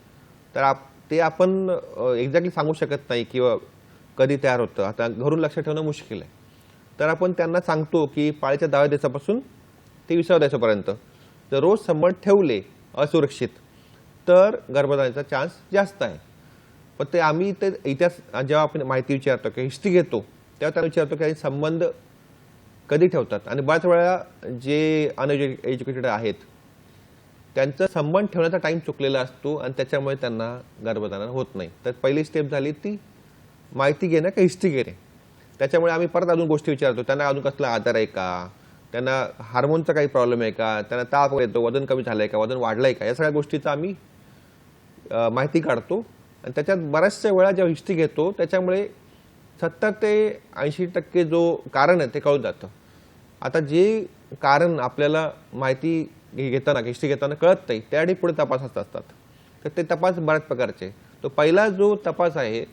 तर ते आपण एक्झॅक्टली सांगू शकत नाही किंवा कधी तयार होतं. आता घरून लक्ष ठेवणं मुश्किल आहे. तर आपण त्यांना सांगतो की पाळीच्या 10व्या दिवसापासून ते 20व्या दिवसापर्यंत जर रोज संबंध ठेवले असुरक्षित तर गर्भधारणेचा चान्स जास्त आहे. पण ते आम्ही ते इतिहास जेव्हा आपण माहिती विचारतो किंवा हिस्ट्री घेतो तेव्हा त्यांना विचारतो की संबंध कधी ठेवतात. आणि बऱ्याच वेळा जे अनएज्युकेटेड आहेत त्यांचा संबंध ठेवण्याचा टाइम चुकलेला असतो आणि त्याच्यामुळे त्यांना गर्भधारण होत नाही. तर पहिली स्टेप झाली ती माहिती घेणं का हिस्ट्री घेणे. त्याच्यामुळे आम्ही परत अजून गोष्टी विचारतो. त्यांना अजून कसला आजार आहे का, त्यांना हार्मोनचा काही प्रॉब्लेम आहे का, त्यांना ताप येतो, वजन कमी झालंय का, वजन वाढलंय का, या सगळ्या गोष्टीचा आम्ही माहिती काढतो. आणि त्याच्यात बऱ्याचशा वेळा जेव्हा हिस्ट्री घेतो त्याच्यामुळे 70 ते 80% जो कारण आहे ते कळून जातं. आता जे कारण आपल्याला माहिती घेताना हिस्ट्री घेताना कळत नाही त्याआधी पुढे तपास असतात. तर ते तपास बऱ्याच प्रकारचे. तो पहिला जो तपास आहे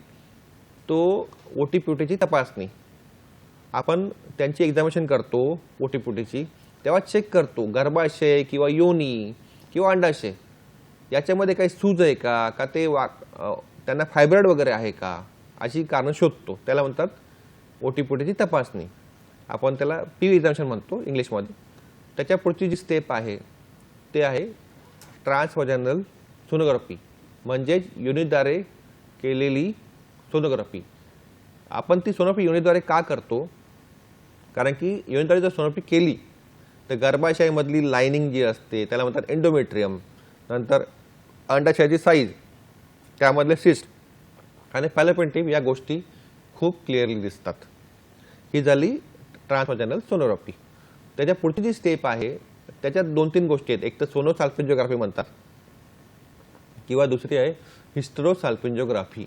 तो ओटीपीटीची तपासणी. आपण त्यांची एक्झामिनेशन करतो ओटीपीटीची, तेव्हा चेक करतो गर्भाशय किंवा योनी किंवा अंडाशय याच्यामध्ये काही सूज आहे का ते त्यांना फायब्रॉइड वगैरे आहे का, अशी कारणं शोधतो. त्याला म्हणतात ओटीपीटीची तपासणी. आपण त्याला पी एक्झामिनेशन म्हणतो इंग्लिशमध्ये. त्याच्या पुढची जी स्टेप आहे ते आहे ट्रान्सव्हाजाइनल सोनोग्राफी, म्हणजे योनीद्वारे केलेली सोनोग्राफी. आपण ती सोनोग्राफी योनीद्वारे का करतो? कारण की योनीद्वारे जर सोनोग्राफी केली तर गर्भाशयामधली लायनिंग जी असते त्याला म्हणतात एंडोमेट्रियम, नंतर अंडाशयाची साईज, त्यामधले सिस्ट आणि फॅलोपियन ट्यूब या गोष्टी खूप क्लिअरली दिसतात. ही झाली ट्रान्सव्हाजाइनल सोनोग्राफी. त्याच्या पुढची जी स्टेप आहे त्याच्यात 2-3 गोष्टी आहेत. एक तर सोनोसाल्पिंजोग्राफी म्हणतात किंवा दुसरी आहे हिस्टेरोसाल्पिंजोग्राफी.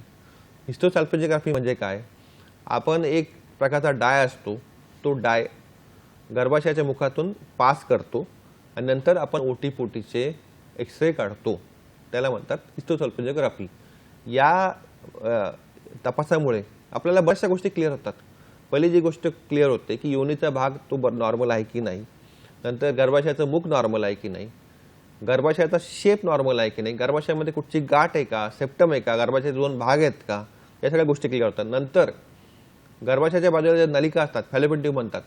हिस्टेरोसाल्पिंजोग्राफी म्हणजे काय? आपण एक प्रकारचा डाय असतो, तो डाय गर्भाशयाच्या मुखातून पास करतो आणि नंतर आपण ओटीपोटीचे एक्सरे काढतो. त्याला म्हणतात हिस्टेरोसाल्पिंजोग्राफी. या तपासामुळे आपल्याला बऱ्याचशा गोष्टी क्लिअर होतात. पहिली जी गोष्ट क्लिअर होते की योनीचा भाग तो नॉर्मल आहे की नाही, नंतर गर्भाशयाचं मुख नॉर्मल आहे की नाही, गर्भाशयाचा शेप नॉर्मल आहे की नाही, गर्भाशयामध्ये कुठची गाठ आहे का, सेप्टम आहे का, गर्भाशयाचे 2 भाग आहेत का, या सगळ्या गोष्टी क्लिअर होतात. नंतर गर्भाशयाच्या बाजूला ज्या नलिका असतात फॅलोपियन ट्यूब म्हणतात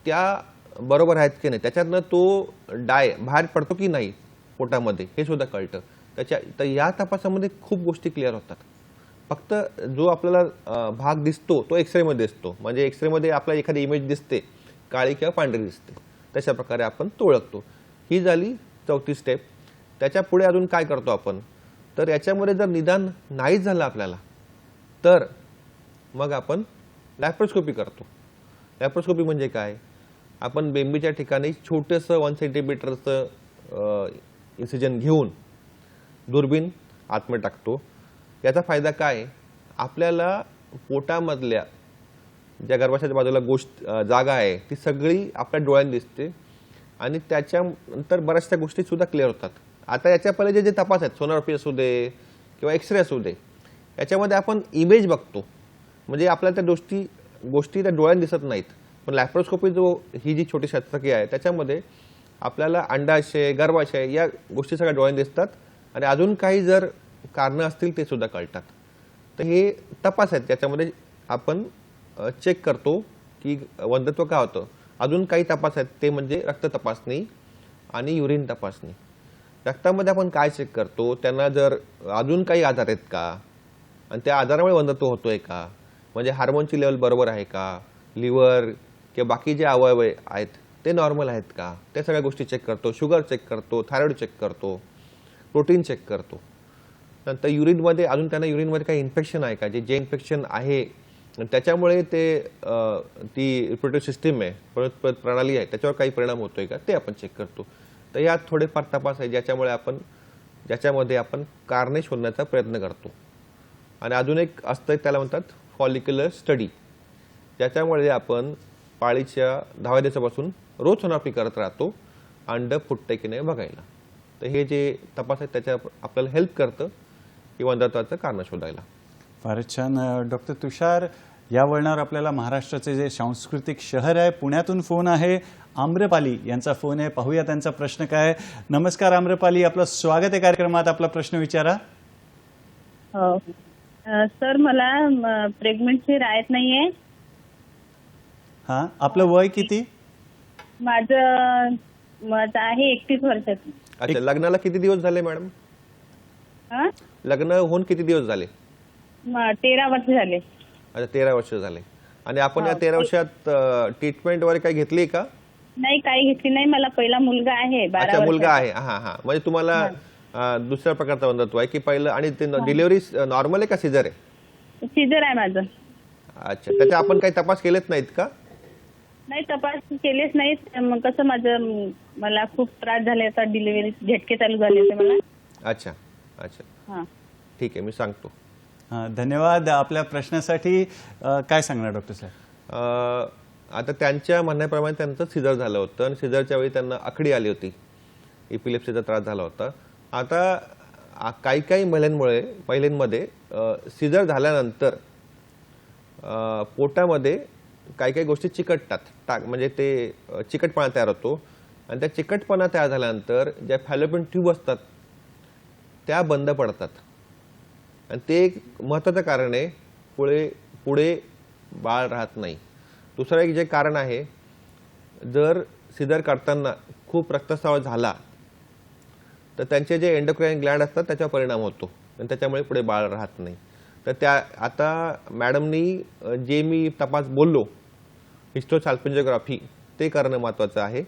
त्या बरोबर आहेत की नाही, त्याच्यातनं तो डाय बाहेर पडतो की नाही पोटामध्ये हे सुद्धा कळतं. तर या तपासामध्ये खूप गोष्टी क्लिअर होतात. फक्त जो आपल्याला भाग दिसतो तो एक्सरेमध्ये दिसतो. म्हणजे एक्सरेमध्ये आपल्याला एखादी इमेज दिसते काळी किंवा पांढरी दिसते, तशा प्रकारे आपण तो ओळखतो. ही झाली चौथी स्टेप. त्याच्या पुढे अजून काय करतो आपण? तर याच्यामध्ये जर निदान नाहीच झालं आपल्याला तर मग आपण लॅप्रोस्कोपी करतो. लॅप्रोस्कोपी म्हणजे काय? आपण बेंबीच्या ठिकाणी छोटंसं 1 सेंटीमीटरचं इन्सिजन घेऊन दुर्बीण आतमध्ये टाकतो. याचा फायदा काय? आपल्याला पोटामधल्या ज्या गर्भाशयाच्या बाजूला जागा आहे ती सगळी आपल्या डोळ्यांनी दिसते आणि त्याच्यानंतर बऱ्याचशा गोष्टी सुद्धा क्लिअर होतात. आता याच्या पहिले जे तपास आहेत, सोनोग्राफी असू दे किंवा एक्सरे असू दे, याच्यामध्ये आपण इमेज बघतो. म्हणजे आपल्याला त्या गोष्टी त्या डोळ्यांनी दिसत नाहीत. पण लॅप्रोस्कोपी ही जी छोटी शस्त्रक्रिया आहे त्याच्यामध्ये आपल्याला अंडाशय, गर्भाशय या गोष्टी सगळ्या डोळ्यांनी दिसतात आणि अजून काही जर कारणं असतील ते सुद्धा कळतात. तर हे तपास आहेत ज्याच्यामध्ये आपण चेक करतो की वंध्यत्व का होतं. अजून काही तपास आहेत ते म्हणजे रक्त तपासणी आणि युरिन तपासणी. रक्तामध्ये आपण काय चेक करतो? त्यांना जर अजून काही आजार आहेत का आणि त्या आजारामुळे वंध्यत्व होतोय का, म्हणजे हार्मोनची लेवल बरोबर आहे का, लिव्हर किंवा बाकी जे अवयव आहेत ते नॉर्मल आहेत का, त्या सगळ्या गोष्टी चेक करतो. शुगर चेक करतो, थायरॉइड चेक करतो, प्रोटीन चेक करतो. नंतर युरिनमध्ये अजून त्यांना युरिनमध्ये काही इन्फेक्शन आहे का, जे इन्फेक्शन आहे त्याच्यामुळे ती रिप्रोडक्टिव्ह सिस्टीम आहे, प्रणाली आहे, त्याच्यावर काही परिणाम होतोय का ते आपण चेक करतो. तर यात थोडेफार तपास आहे ज्याच्यामध्ये आपण कारणे शोधण्याचा प्रयत्न करतो. आणि अजून एक असतं त्याला म्हणतात फॉलिक्युलर स्टडी, ज्याच्यामुळे आपण पाळीच्या 10व्या दिवसापासून रोज सोनोग्राफी करत राहतो अंड फुटते की नाही बघायला. तर हे जे तपास आहेत त्याच्या आपल्याला हेल्प करतं की वंध्यत्वाचं कारण शोधायला. फारच छान. डॉक्टर तुषार, या वळणावर आपल्याला महाराष्ट्राचे जे सांस्कृतिक शहर आहे पुण्यातून फोन आहे. आम्रपाली यांचा फोन आहे, पाहूया त्यांचा प्रश्न काय. नमस्कार आम्रपाली, आपलं स्वागत आहे कार्यक्रमात. आपला प्रश्न विचारा. हो सर, मला प्रेग्नन्सी राहत नाहीये. हां, आपलं वय किती? माझं मत आहे 31 वर्षाचं. अच्छा, लग्नाला किती दिवस झाले मॅडम? हा? लग्न होऊन किती दिवस झाले? 13 वर्ष झाले. अच्छा, 13 वर्ष झाले. आणि आपण या 13 वर्षात ट्रीटमेंट वगैरे काही घेतली का? नाही, काही घेतली नाही. मला पहिला मुलगा आहे 12 अच्छा, मुलगा वर्षाचा. आहे. हा हा, म्हणजे तुम्हाला दुसऱ्या प्रकारचा बंधत्व आहे की पहिलं? आणि डिलिव्हरी नॉर्मल आहे का सिझर आहे? सिझर आहे माझं. अच्छा, त्याचे आपण काही तपास केलेच नाहीत का? नाही, तपास केलेच नाहीत. मग कसं मला खूप त्रास झाले, आता डिलिव्हरी झटके चालू झाले होते मला. अच्छा अच्छा, हा. ठीक आहे, मी सांगतो. धन्यवाद आपल्या प्रश्नासाठी. काय सांगणार डॉक्टर साहेब? आता त्यांच्या म्हणण्याप्रमाणे त्यांचं सिझर झालं होतं आणि सिझरच्या वेळी त्यांना आखडी आली होती, इपिलेप्सीचा त्रास झाला होता. आता काही महिलांमध्ये सिझर झाल्यानंतर पोटामध्ये काही गोष्टी चिकटतात, म्हणजे ते चिकटपणा तयार होतो आणि त्या चिकटपणा तयार झाल्यानंतर ज्या फॅलोपियन ट्यूब असतात त्या बंद पडतात आणि ते एक महत्त्वाचं कारण आहे. पुढे बाळ राहत नाही. दुसरं एक जे कारण आहे, जर सिझर करताना खूप रक्तस्राव झाला तर त्यांचे जे एंडोक्राइन ग्लँड असतात त्याच्यावर परिणाम होतो आणि त्याच्यामुळे पुढे बाळ राहत नाही. तर आता मॅडमनी जे मी तपास बोललो, हिस्टोसाल्पिंजोग्राफी, ते करणं महत्त्वाचं आहे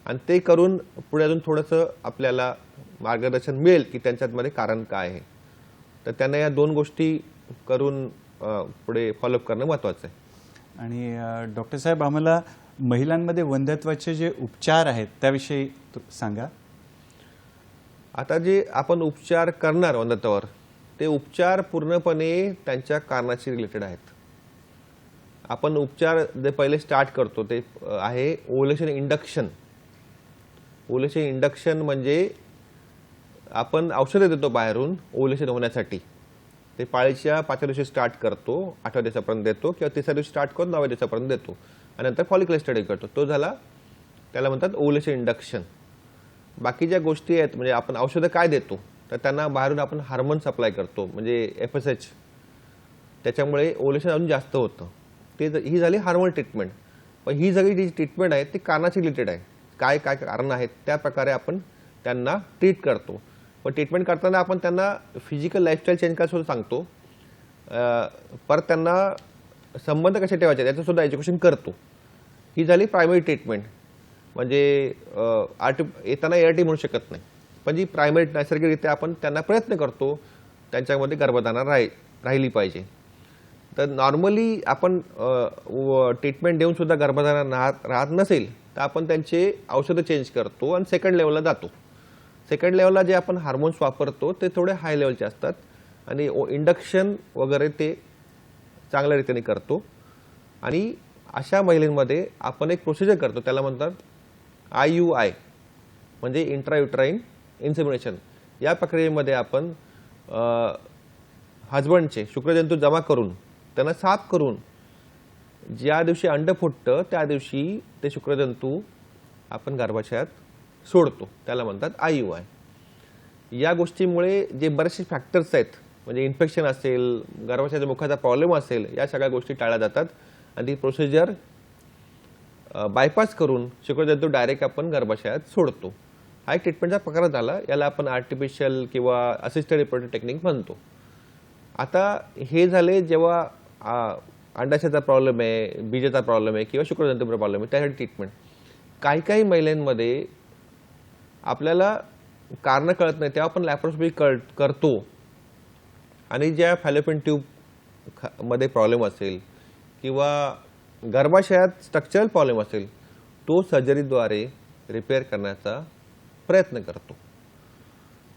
आणि ते करून पुढे अजून थोडंसं आपल्याला मार्गदर्शन मिळेल की त्यांच्यामध्ये कारण काय आहे. तर त्यांना या 2 गोष्टी करून पुढे फॉलोअप करणं महत्त्वाचं आहे. आणि डॉक्टर साहेब, आम्हाला महिलांमध्ये वंध्यत्वाचे जे उपचार आहेत त्याविषयी सांगा. आता जे आपण उपचार करणार वंध्यत्वावर, ते उपचार पूर्णपणे त्यांच्या कारणाशी रिलेटेड आहेत. आपण उपचार जे पहिले स्टार्ट करतो ते आहे ओव्ह्युलेशन इंडक्शन. ओव्ह्युलेशन इंडक्शन म्हणजे आपण औषधं देतो बाहेरून ओव्ह्युलेशन होण्यासाठी. ते पाळीच्या 5व्या दिवशी स्टार्ट करतो, 8व्या दिवसापर्यंत देतो, किंवा 3ऱ्या दिवशी स्टार्ट करून 9व्या दिवसापर्यंत देतो आणि नंतर फॉलिक्युलर स्टडी करतो. तो झाला, त्याला म्हणतात ओव्ह्युलेशन इंडक्शन. बाकी ज्या गोष्टी आहेत, म्हणजे आपण औषधं काय देतो, तर त्यांना बाहेरून आपण हार्मोन सप्लाय करतो, म्हणजे FSH. त्याच्यामुळे ओव्ह्युलेशन अजून जास्त होतं. ही झाली हार्मोन ट्रीटमेंट. पण ही सगळी जी ट्रीटमेंट आहे ती कारणाशी रिलेटेड आहे. काय काय कारण आहेत त्या प्रकारे आपण त्यांना ट्रीट करतो. पण ट्रीटमेंट करताना आपण त्यांना फिजिकल लाईफस्टाईल चेंज करायला सांगतो. परत त्यांना संबंध कसे ठेवायचे त्याचं सुद्धा एज्युकेशन करतो. ही झाली प्रायमरी ट्रीटमेंट. म्हणजे येताना ART म्हणू शकत नाही, पण जी प्रायमरी नैसर्गिकरित्या आपण त्यांना प्रयत्न करतो त्यांच्यामध्ये गर्भधारणा राहिली पाहिजे. तर नॉर्मली आपण ट्रीटमेंट देऊन सुद्धा गर्भधारणा राहत नसेल तर आपण त्यांचे औषधं चेंज करतो आणि सेकंड लेवलला जातो. सेकंड लेवलला जे आपण हार्मोन्स वापरतो ते थोडे हाय लेवलचे असतात आणि इंडक्शन वगैरे ते चांगल्या रीतीने करतो. आणि अशा महिलांमध्ये आपण एक प्रोसिजर करतो, त्याला म्हणतात IUI, म्हणजे इंट्रायुट्राईन इन्सेमिनेशन. या प्रक्रियेमध्ये आपण हजबंडचे शुक्रजंतू जमा करून त्यांना साफ करून ज्या दिवशी अंड फुटतं त्या दिवशी ते शुक्रजंतू आपण गर्भाशयात सोडतो, त्याला म्हणतात IUI. या गोष्टीमुळे जे बरेचसे फॅक्टर्स आहेत, म्हणजे इन्फेक्शन असेल, गर्भाशयाच्या मुखाचा प्रॉब्लेम असेल, या सगळ्या गोष्टी टाळल्या जातात आणि ती प्रोसिजर बायपास करून शुक्रजंतू डायरेक्ट आपण गर्भाशयात सोडतो. हा एक ट्रीटमेंटचा प्रकार झाला. याला आपण आर्टिफिशियल किंवा असिस्टेड रिप्रोडक्टिव्ह टेक्निक म्हणतो. आता हे झाले जेव्हा अंडाशयाचा प्रॉब्लेम आहे, बीजाचा प्रॉब्लेम आहे किंवा शुक्रजंतूचा प्रॉब्लेम आहे, त्यासाठी ट्रीटमेंट. काही महिलांमध्ये आपल्याला कारणं कळत नाही तेव्हा आपण लॅप्रोस्कोपी करतो आणि ज्या फॅलोपियन ट्यूब मध्ये प्रॉब्लेम असेल किंवा गर्भाशयात स्ट्रक्चरल प्रॉब्लेम असेल तो सर्जरीद्वारे रिपेअर करण्याचा प्रयत्न करतो.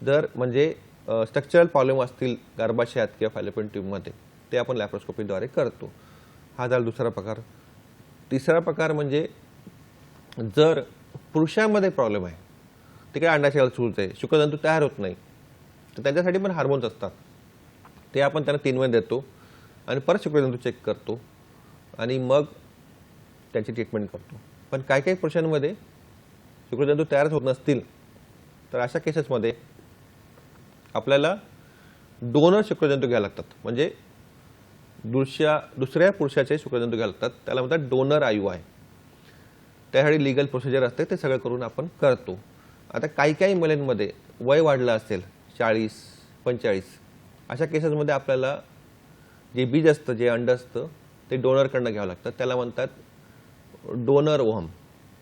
जर म्हणजे स्ट्रक्चरल प्रॉब्लेम असतील गर्भाशयात किंवा फॅलोपियन ट्यूबमध्ये ते आपण लॅप्रोस्कोपीद्वारे करतो. हा झाला दुसरा प्रकार. तिसरा प्रकार म्हणजे जर पुरुषांमध्ये प्रॉब्लेम आहे, तिकडे अंडाशयाला सूज आहे, शुक्रजंतू तयार होत नाही, तर त्यांच्यासाठी पण हार्मोन्स असतात. ते आपण त्यांना 3 महिने देतो आणि परत शुक्रजंतू चेक करतो आणि मग त्याची ट्रीटमेंट करतो. पण काही काही पुरुषांमध्ये शुक्रजंतू तयारच होत नसतील तर अशा केसेसमध्ये आपल्याला डोनर शुक्रजंतू घ्यावे लागतात. म्हणजे दुसऱ्या पुरुषाचे शुक्रजंतू घ्यावे लागतात. त्याला म्हणतात डोनर IUI. त्यासाठी लीगल प्रोसिजर असते, ते सगळं करून आपण करतो. आता काही काही मुलांमध्ये वय वाढलं असेल 40-45 अशा केसेसमध्ये आपल्याला जे बीज असतं, जे अंड असतं ते डोनरकडनं घ्यावं लागतं. त्याला म्हणतात डोनर ओहम.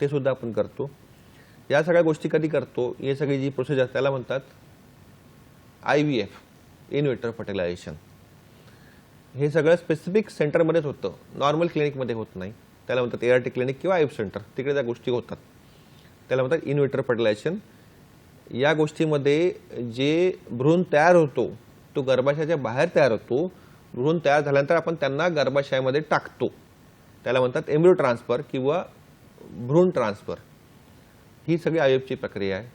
ते सुद्धा आपण करतो. या सगळ्या गोष्टी कधी करतो, ही सगळी जी प्रोसिजर त्याला म्हणतात IVF, इन विट्रो फर्टिलायझेशन. हे सगळं स्पेसिफिक सेंटरमध्येच होतं, नॉर्मल क्लिनिकमध्ये होत नाही. त्याला म्हणतात ART क्लिनिक किंवा IVF सेंटर, तिकडे त्या गोष्टी होतात. त्याला म्हणतात इन विट्रो फर्टिलायझेशन. या गोष्टीमध्ये जे भ्रूण तयार होतो तो गर्भाशयाच्या बाहेर तयार होतो. भ्रूण तयार झाल्यानंतर आपण त्यांना गर्भाशयामध्ये टाकतो. त्याला म्हणतात एम्ब्रियो ट्रान्सफर किंवा भ्रूण ट्रान्सफर. ही सगळी IVFची प्रक्रिया आहे.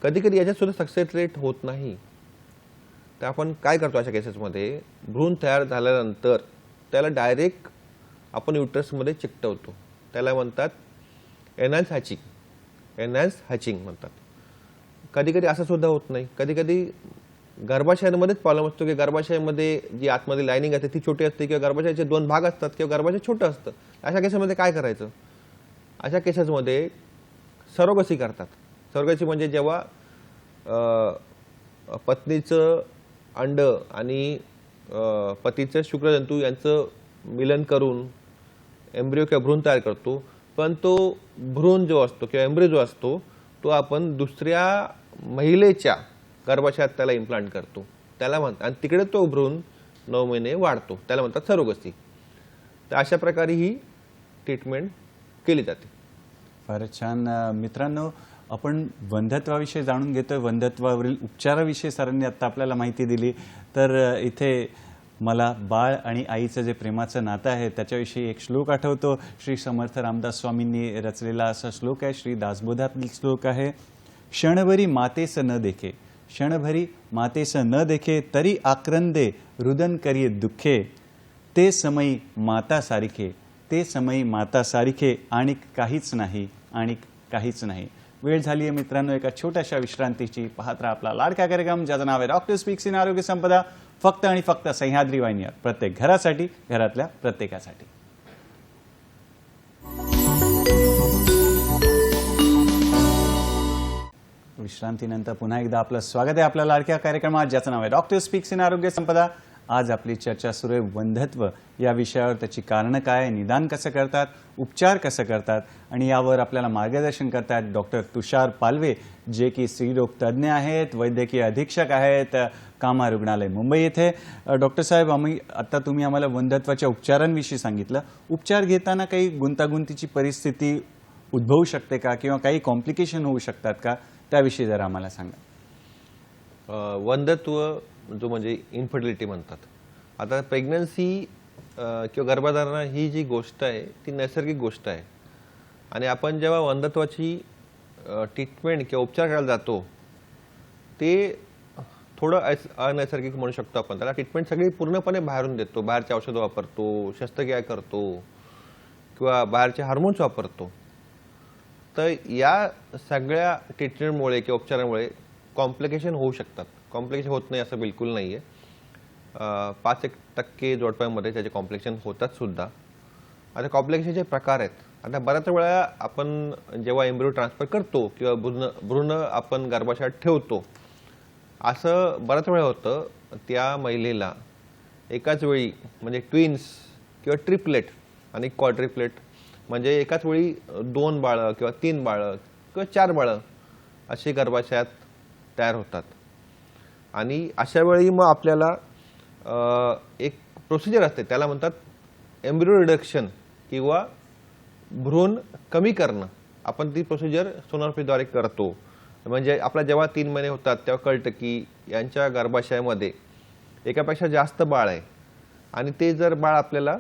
कधी कधी याच्यात सुद्धा सक्सेस रेट होत नाही. तर आपण काय करतो अशा केसेसमध्ये, भ्रूण तयार झाल्यानंतर त्याला डायरेक्ट आपण युटरसमध्ये चिकटवतो. त्याला म्हणतात एनहान्स हॅचिंग म्हणतात. कधी कधी असं सुद्धा होत नाही. कधी कधी गर्भाशयामध्येच प्रॉब्लेम असतो की गर्भाशयामध्ये जी आतमध्ये लायनिंग असते ती छोटी असते किंवा गर्भाशयाचे 2 भाग असतात किंवा गर्भाशय छोटं असतं. अशा केसेसमध्ये काय करायचं? अशा केसेसमध्ये सरोगसी करतात. सरोगसी म्हणजे जेव्हा पत्नीचं अंड आणि पतीचं शुक्रजंतू यांचं मिलन करून एम्ब्रियो किंवा भ्रूण तयार करतो. पण तो भ्रूण जो असतो किंवा एम्ब्रियो जो असतो तो आपण दुसऱ्या महिलेच्या गर्भाशयात त्याला इम्प्लांट करतो. त्याला म्हणतात, आणि तिकडे तो भ्रूण 9 महिने वाढतो. त्याला म्हणतात सरोगसी. तर अशा प्रकारे ही ट्रीटमेंट केली जाते. फारच छान. मित्रांनो, आपण वंध्यत्वाविषयी जाणून घेतोय. वंध्यत्वावरील उपचाराविषयी सरांनी आता आपल्याला माहिती दिली. तर इथे मला बाळ आणि आईचं जे प्रेमाचं नातं आहे त्याच्याविषयी एक श्लोक आठवतो. श्री समर्थ रामदास स्वामींनी रचलेला असा श्लोक आहे. श्री दासबोधातील श्लोक आहे. क्षणभरी मातेस न देखे, क्षणभरी मातेस न देखे, तरी आक्रंदे रुदन करिये दुःखे, ते समयी माता सारिखे, ते समयी माता सारिखे, आणि काहीच नाही, आणि काहीच नाही. वेळ झाली आहे मित्रांनो एका छोट्याशा विश्रांतीची. पाहत राहा आपला लाडका कार्यक्रम ज्याचं नाव आहे डॉक्टर स्पीक्स इन आरोग्य संपदा, फक्त आणि फक्त सह्याद्री वाहिनीवर, प्रत्येक घरासाठी, घरातल्या प्रत्येकासाठी. विश्रांतीनंतर पुन्हा एकदा आपलं स्वागत आहे आपल्या लाडक्या कार्यक्रमात ज्याचं नाव आहे डॉक्टर स्पीक्स इन आरोग्य संपदा. आज आपली चर्चा सुरू आहे वंध्यत्व या विषयावर. त्याची कारणं काय, निदान कसं करतात, उपचार कसं करतात, आणि यावर आपल्याला मार्गदर्शन करतात डॉक्टर तुषार पालवे, जे की स्त्रीरोग तज्ज्ञ आहेत, वैद्यकीय अधीक्षक आहेत, कामा रुग्णालय मुंबई येथे. डॉक्टर साहेब, आता तुम्ही आम्हाला वंध्यत्वाच्या उपचारांविषयी सांगितलं. उपचार घेताना काही गुंतागुंतीची परिस्थिती उद्भवू शकते का, किंवा काही कॉम्प्लिकेशन होऊ शकतात का, त्याविषयी जरा आम्हाला सांगा. वंध्यत्व जो म्हणजे इन्फर्टिलिटी म्हणतात. आता प्रेग्नन्सी किंवा गर्भधारणा ही जी गोष्ट आहे ती नैसर्गिक गोष्ट आहे. आणि आपण जेव्हा वंध्यत्वाची ट्रीटमेंट किंवा उपचार करायला जातो ते थोडं अनैसर्गिक म्हणू शकतो आपण. त्याला ट्रीटमेंट सगळी पूर्णपणे बाहेरून देतो. बाहेरचे औषधं वापरतो, शस्त्रक्रिया करतो किंवा बाहेरचे हार्मोन्स वापरतो. तर या सगळ्या ट्रीटमेंटमुळे किंवा उपचारामुळे कॉम्प्लिकेशन होऊ शकतात. कॉम्प्लिकेशन होत नाही असं बिलकुल नाही आहे. 5% जोडप्यांमध्ये त्याचे कॉम्प्लिकेशन होतात सुद्धा. आता कॉम्प्लिकेशनचे प्रकार आहेत. आता बऱ्याच वेळा आपण जेव्हा एम्ब्रियो ट्रान्सफर करतो किंवा भ्रूण आपण गर्भाशयात ठेवतो, असं बऱ्याच वेळा होतं त्या महिलेला एकाच वेळी म्हणजे ट्विन्स किंवा ट्रिपलेट आणि क्वाड्रिप्लेट म्हणजे एकाच वेळी 2 बाळं किंवा 3 बाळं किंवा 4 बाळं अशी गर्भाशयात तयार होतात. आणि अशा वेळी मग आपल्याला एक प्रोसिजर असते, त्याला म्हणतात एम्ब्रियो रिडक्शन किंवा भ्रूण कमी करणं. आपण ती प्रोसिजर सोनोग्राफीद्वारे करतो. म्हणजे आपला जेव्हा 3 महिने होतात तेव्हा कळतं की यांच्या गर्भाशयामध्ये एकापेक्षा जास्त बाळ आहे, आणि ते जर बाळ आपल्याला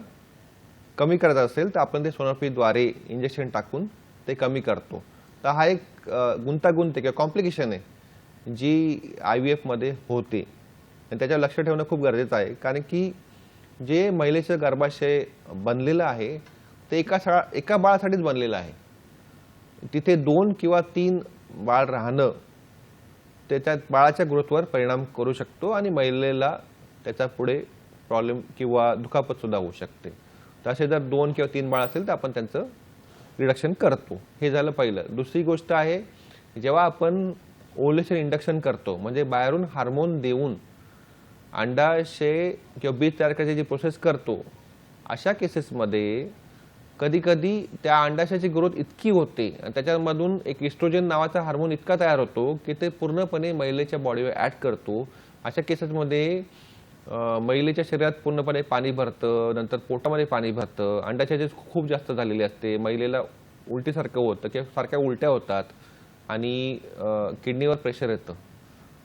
कमी करायचं असेल तर आपण ते सोनोग्राफीद्वारे इंजेक्शन टाकून ते कमी करतो. तर हा एक गुंतागुंत किंवा कॉम्प्लिकेशन आहे जी IVF मध्ये होते, आणि त्याच्यावर लक्ष ठेवणं खूप गरजेचं आहे. कारण की जे महिलेचं गर्भाशय बनलेलं आहे ते एका बाळासाठीच बनलेलं आहे. तिथे 2 किंवा 3 बाळ राहणं त्याच्या बाळाच्या ग्रोथवर परिणाम करू शकतो आणि महिलेला त्याचा पुढे प्रॉब्लेम किंवा दुखापत सुद्धा होऊ शकते. तसे जर 2 किंवा 3 बाळ असेल तर आपण त्यांचं रिडक्शन करतो. हे झालं पहिलं. दुसरी गोष्ट आहे, जेव्हा आपण ओव्ह्युलेशन इंडक्शन करतो म्हणजे बाहेरून हार्मोन देऊन अंडाशय किंवा बीज तयार करायची जी प्रोसेस करतो, अशा केसेसमध्ये कधी कधी त्या अंडाशयाची ग्रोथ इतकी होते आणि त्याच्यामधून एक इस्ट्रोजन नावाचा हार्मोन इतका तयार होतो की ते पूर्णपणे महिलेच्या बॉडीवर ॲड करतो. अशा केसेसमध्ये महिलेच्या शरीरात पूर्णपणे पाणी भरतं, नंतर पोटामध्ये पाणी भरतं, अंडाशयाची खूप जास्त झालेली असते, महिलेला उलटीसारखं होतं किंवा सारख्या उलट्या होतात आणि किडनीवर प्रेशर येतं.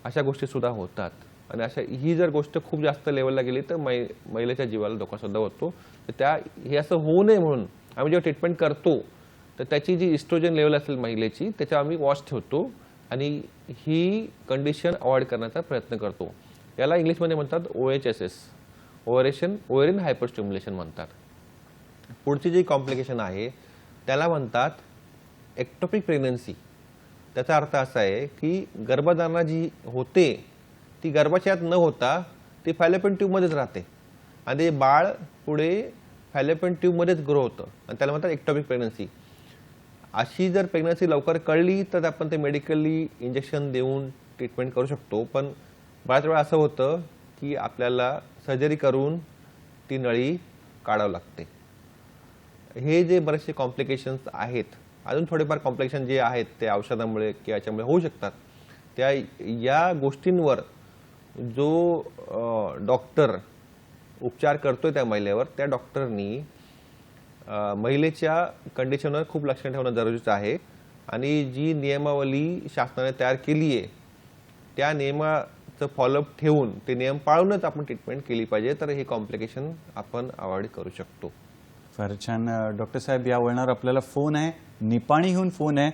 अशा गोष्टी सुद्धा होतात आणि ही जर गोष्ट खूप जास्त लेवलला गेली तर महिलेच्या जीवाला धोका सुद्धा होतो. तर हे असं होऊ नये म्हणून आम्ही जेव्हा ट्रीटमेंट करतो तर त्याची जी इस्ट्रोजन लेवल असेल महिलेची त्याच्यावर आम्ही वॉच ठेवतो आणि ही कंडिशन अवॉइड करण्याचा प्रयत्न करतो. याला इंग्लिशमध्ये म्हणतात OHSS, ओव्हरेशन हायपरस्टिम्युलेशन म्हणतात. पुढची जी कॉम्प्लिकेशन आहे त्याला म्हणतात एक्टोपिक प्रेग्नन्सी. त्याचा अर्थ असा आहे की गर्भधारणा जी होते ती गर्भाशयात न होता ती फॅलोपियन ट्यूबमध्येच राहते आणि ते बाळ पुढे फॅलोपियन ट्यूबमध्येच ग्रो होतं आणि त्याला म्हणतात एक्टोपिक प्रेग्नन्सी. अशी जर प्रेग्नन्सी लवकर कळली तर आपण ते मेडिकली इंजेक्शन देऊन ट्रीटमेंट करू शकतो. पण बऱ्याच वेळा असं होतं की आपल्याला सर्जरी करून ती नळी काढावं लागते. हे जे बरेचसे कॉम्प्लिकेशन्स आहेत, अजून थोडेफार कॉम्प्लिकेशन जे आहेत ते औषधामुळे किंवा याच्यामुळे होऊ शकतात. या गोष्टींवर जो डॉक्टर उपचार करतोय त्या महिलेवर, त्या डॉक्टरनी महिलेच्या कंडिशनवर खूप लक्ष ठेवणं जरुरीचं आहे आणि जी नियमावली शासनाने तयार केली आहे त्या नियमाचं फॉलोअप ठेवून ते नियम पाळूनच आपण ट्रीटमेंट केली पाहिजे, तर हे कॉम्प्लिकेशन आपण अवॉइड करू शकतो. फार छान. डॉक्टर साहेब, या वळणावर आपल्याला फोन आहे, निपाणीहून फोन आहे.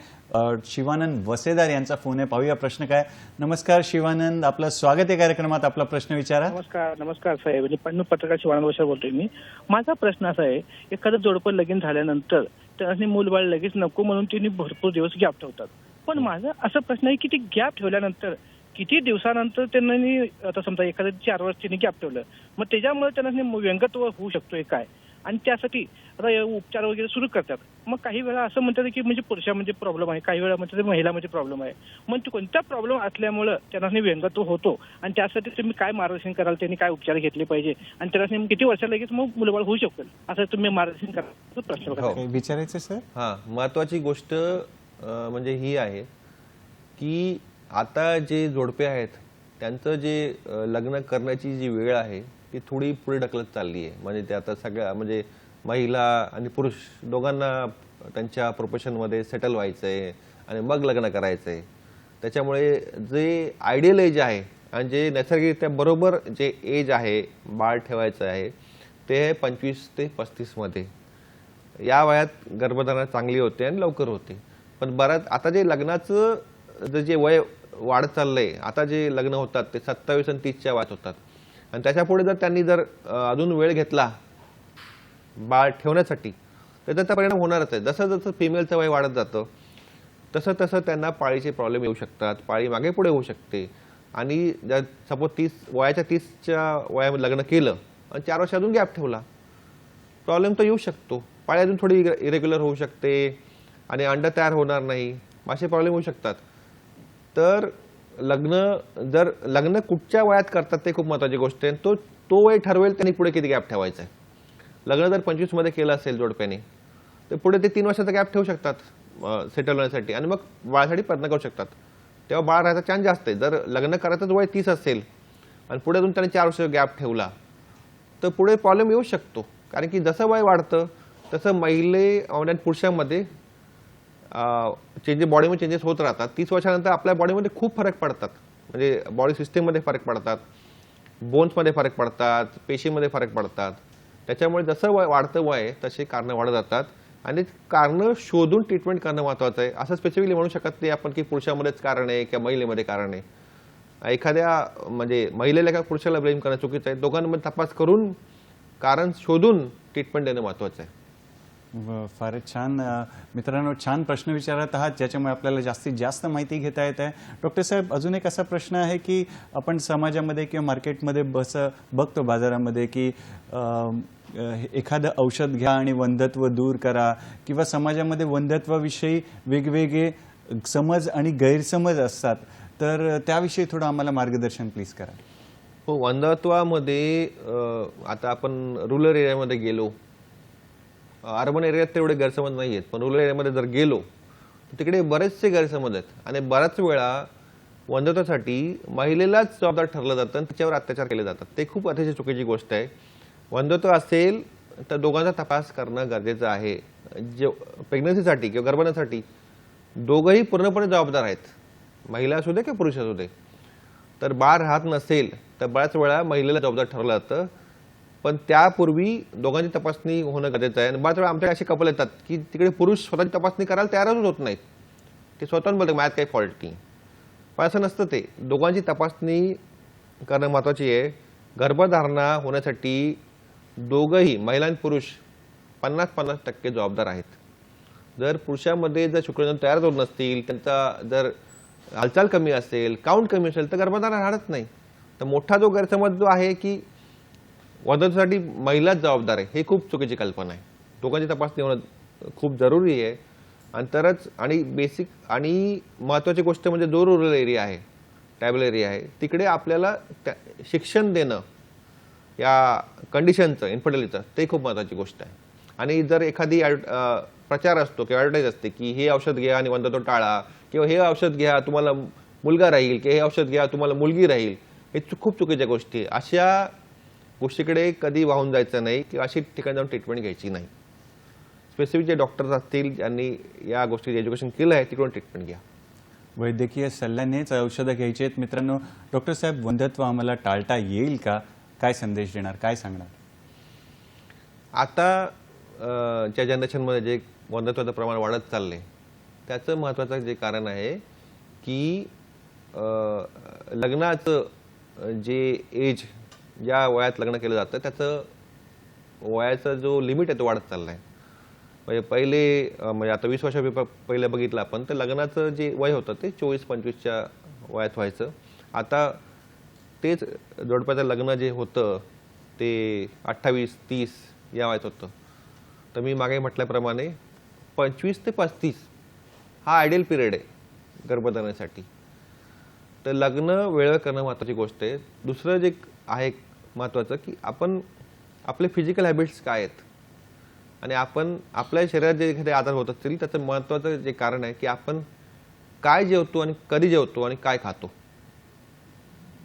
शिवानंद वसेदार यांचा फोन आहे. पाहूया प्रश्न काय. नमस्कार शिवानंद, आपलं स्वागत आहे कार्यक्रमात. आपला प्रश्न विचारा. नमस्कार साहेब. म्हणजे पत्रकार शिवानंद वसेदार बोलतोय मी. माझा प्रश्न असा आहे, एखादं जोडपं लगीन झाल्यानंतर त्यांनी मूलबाळ लगेच नको म्हणून त्यांनी भरपूर दिवस गॅप ठेवतात. पण माझा असा प्रश्न आहे की ती गॅप ठेवल्यानंतर किती दिवसानंतर त्यांनी, आता समजा एखाद्या 4 वर्ष त्यांनी गॅप ठेवलं, मग त्याच्यामुळे त्यांना व्यंगत्व होऊ शकतोय काय? आणि त्यासाठी आता उपचार वगैरे सुरू करतात. मग काही वेळा असं म्हणतात की म्हणजे पुरुषामध्ये प्रॉब्लेम आहे, काही वेळा म्हणतात महिलामध्ये प्रॉब्लेम आहे. मग कोणता प्रॉब्लेम असल्यामुळे त्यांना व्यंगत्व होतो आणि त्यासाठी तुम्ही काय मार्गदर्शन कराल, त्यांनी काय उपचार घेतले पाहिजे आणि त्यांना किती वर्षाला लगेच मग मुलबाळ होऊ शकतो असं तुम्ही मार्गदर्शन करा प्रश्न काही विचारायचं सर? महत्वाची गोष्ट म्हणजे ही आहे की आता जे जोडपे आहेत त्यांचं जे लग्न करण्याची जी वेळ आहे ती थोडी पुढे ढकलत चालली आहे. म्हणजे ते आता सगळ्या म्हणजे महिला आणि पुरुष दोघांना त्यांच्या प्रोफेशनमध्ये सेटल व्हायचं आहे आणि मग लग्न करायचं आहे. त्याच्यामुळे जे आयडियल एज आहे आणि जे नैसर्गिकरित्या बरोबर जे एज आहे बाळ ठेवायचं आहे ते आहे 25 ते 35 मध्ये. या वयात गर्भधारणा चांगली होते आणि लवकर होते. पण बराच आता जे लग्नाचं जे वय वाढत चाललंय, आता जे लग्न होतात ते 27 आणि 30च्या वयात होतात आणि त्याच्यापुढे जर त्यांनी अजून वेळ घेतला बाळ ठेवण्यासाठी तर त्याचा परिणाम होणारच आहे. जसं जसं फिमेलचं वय वाढत जातं तसं तसं त्यांना पाळीचे प्रॉब्लेम येऊ शकतात, पाळी मागे पुढे होऊ शकते. आणि जर सपोज वयाच्या 30च्या वयामध्ये लग्न केलं आणि 4 वर्ष अजून गॅप ठेवला, प्रॉब्लेम तर येऊ शकतो. पाळी अजून थोडी इरेग्युलर होऊ शकते आणि अंड तयार होणार नाही, असे प्रॉब्लेम होऊ शकतात. तर लग्न कुठच्या वयात करतात ते खूप महत्त्वाची गोष्ट आहे. तो वय ठरवेल त्यांनी पुढे किती गॅप ठेवायचा आहे. लग्न जर 25 मध्ये केलं असेल जोडप्याने तर पुढे ते 3 वर्षाचा गॅप ठेवू शकतात सेटल होण्यासाठी आणि मग बाळासाठी प्रयत्न करू शकतात. तेव्हा बाळ राहायचा चान्स जास्त आहे. जर लग्न करायचं वय 30 असेल आणि पुढे अजून त्याने 4 वर्ष गॅप ठेवला तर पुढे प्रॉब्लेम येऊ शकतो. कारण की जसं वय वाढतं तसं आणि पुरुषांमध्ये बॉडीमध्ये चेंजेस होत राहतात. 30 वर्षानंतर आपल्या बॉडीमध्ये खूप फरक पडतात. म्हणजे बॉडी सिस्टीममध्ये फरक पडतात, बोन्समध्ये फरक पडतात, पेशीमध्ये फरक पडतात. त्याच्यामुळे जसं वाढतं वय तसे कारणं वाढत जातात आणि कारणं शोधून ट्रीटमेंट करणं महत्त्वाचं आहे. असं स्पेसिफिकली म्हणू शकत नाही आपण की पुरुषामध्येच कारण आहे किंवा महिलेमध्ये कारण आहे. एखाद्या म्हणजे महिलेला किंवा पुरुषाला ब्लेम करणं चुकीचं आहे. दोघांमध्ये तपास करून कारण शोधून ट्रीटमेंट देणं महत्त्वाचं आहे. फारच छान. मित्रांनो, छान प्रश्न विचारत आहात ज्याच्यामुळे आपल्याला जास्तीत जास्त माहिती घेता येत आहे. डॉक्टर साहेब, अजून एक असा प्रश्न आहे की आपण समाजामध्ये किंवा मार्केटमध्ये बघतो बाजारामध्ये की एखादं औषध घ्या आणि वंध्यत्व दूर करा, किंवा समाजामध्ये वंध्यत्वाविषयी वेगवेगळे समज आणि गैरसमज असतात. तर त्याविषयी थोडं आम्हाला मार्गदर्शन प्लीज करा. हो, वंध्यत्वामध्ये आता आपण रुरल एरियामध्ये गेलो, अर्बन एरियात तेवढे गैरसमज नाही आहेत, पण रुरल एरियामध्ये जर गेलो तर तिकडे बरेचसे गैरसमज आहेत आणि बऱ्याच वेळा वंध्यत्वासाठी महिलेलाच जबाबदार ठरलं जातं आणि तिच्यावर अत्याचार केले जातात. ते खूप अतिशय चुकीची गोष्ट आहे. वंध्यत्व असेल तर दोघांचा तपास करणं गरजेचं आहे. जे प्रेग्नन्सीसाठी किंवा गर्भासाठी दोघंही पूर्णपणे जबाबदार आहेत, महिला असू दे किंवा पुरुष असू दे. तर बाळ राहत नसेल तर बऱ्याच वेळा महिलेला जबाबदार ठरवलं जातं, पण त्यापूर्वी दोघांची तपासणी होणं गरजेचं आहे. आणि बऱ्याच वेळा आमच्या असे कपल येतात की तिकडे पुरुष स्वतःची तपासणी करायला तयारच होत नाहीत. ते स्वतःहून बोलतात माझ्यात काही फॉल्ट नाही, पण असं नसतं. ते दोघांची तपासणी करणं महत्त्वाची आहे. गर्भधारणा होण्यासाठी दोघंही महिला आणि पुरुष 50-50% जबाबदार आहेत. जर पुरुषामध्ये जर शुक्रजन तयार होत नसतील, त्यांचा जर हालचाल कमी असेल, काउंट कमी असेल, तर गर्भधारणा राहत नाही. तर मोठा जो गैरसमज जो आहे की वंध्यत्वासाठी महिलाच जबाबदार आहे, हे खूप चुकीची कल्पना आहे. दोघांची तपासणी होणं खूप जरुरी आहे. आणि तरच, आणि बेसिक आणि महत्त्वाची गोष्ट म्हणजे जो रुरल एरिया आहे, ट्रायबल एरिया आहे, तिकडे आपल्याला शिक्षण देणं या कंडिशनचं, इन्फर्टिलिटीचं, ते खूप महत्त्वाची गोष्ट आहे. आणि जर एखादी प्रचार असतो किंवा ॲडव्हर्टाईज असते की हे औषध घ्या आणि वंध्यत्व टाळा, किंवा हे औषध घ्या तुम्हाला मुलगा राहील, किंवा हे औषध घ्या तुम्हाला मुलगी राहील, हे खूप चुकीच्या गोष्टी. अशा गोष्टीकडे कधी वाहून जायचं नाही किंवा अशी ठिकाणी जाऊन ट्रीटमेंट घ्यायची नाही. स्पेसिफिक जे डॉक्टर्स असतील ज्यांनी या गोष्टीचं एज्युकेशन केलं आहे तिकडून ट्रीटमेंट घ्या. वैद्यकीय सल्ल्यानेच औषधं घ्यायची आहेत. मित्रांनो, डॉक्टर साहेब, वंध्यत्व आम्हाला टाळता येईल का? काय संदेश देणार, काय सांगणार? आता ज्या जनरेशनमध्ये जे वंध्यत्वाचं प्रमाण वाढत चाललंय त्याचं महत्त्वाचं जे कारण आहे की लग्नाचं जे एज, ज्या वयात लग्न केलं जातं त्याचं वयाचा जो लिमिट आहे तो वाढत चालला आहे. म्हणजे पहिले म्हणजे आता 20 वर्षापूर्वी पहिलं बघितलं आपण तर लग्नाचं जे वय होतं ते 24-25च्या वयात व्हायचं. आता तेच जोडप्याचं लग्न जे होतं ते 28-30 या वयात होतं. तर मी मागे म्हटल्याप्रमाणे 25 ते 35 हा आयडियल पिरियड आहे गर्भधारणेसाठी. तर लग्न वेळेवर करणं महत्त्वाची गोष्ट आहे. दुसरं जे आहे महत्त्वाचं की आपण आपले फिजिकल हॅबिट्स काय आहेत आणि आपण आपल्या शरीरात जे एखादे आजार होत असतील त्याचं महत्त्वाचं जे कारण आहे की आपण काय जेवतो आणि कधी जेवतो आणि काय खातो.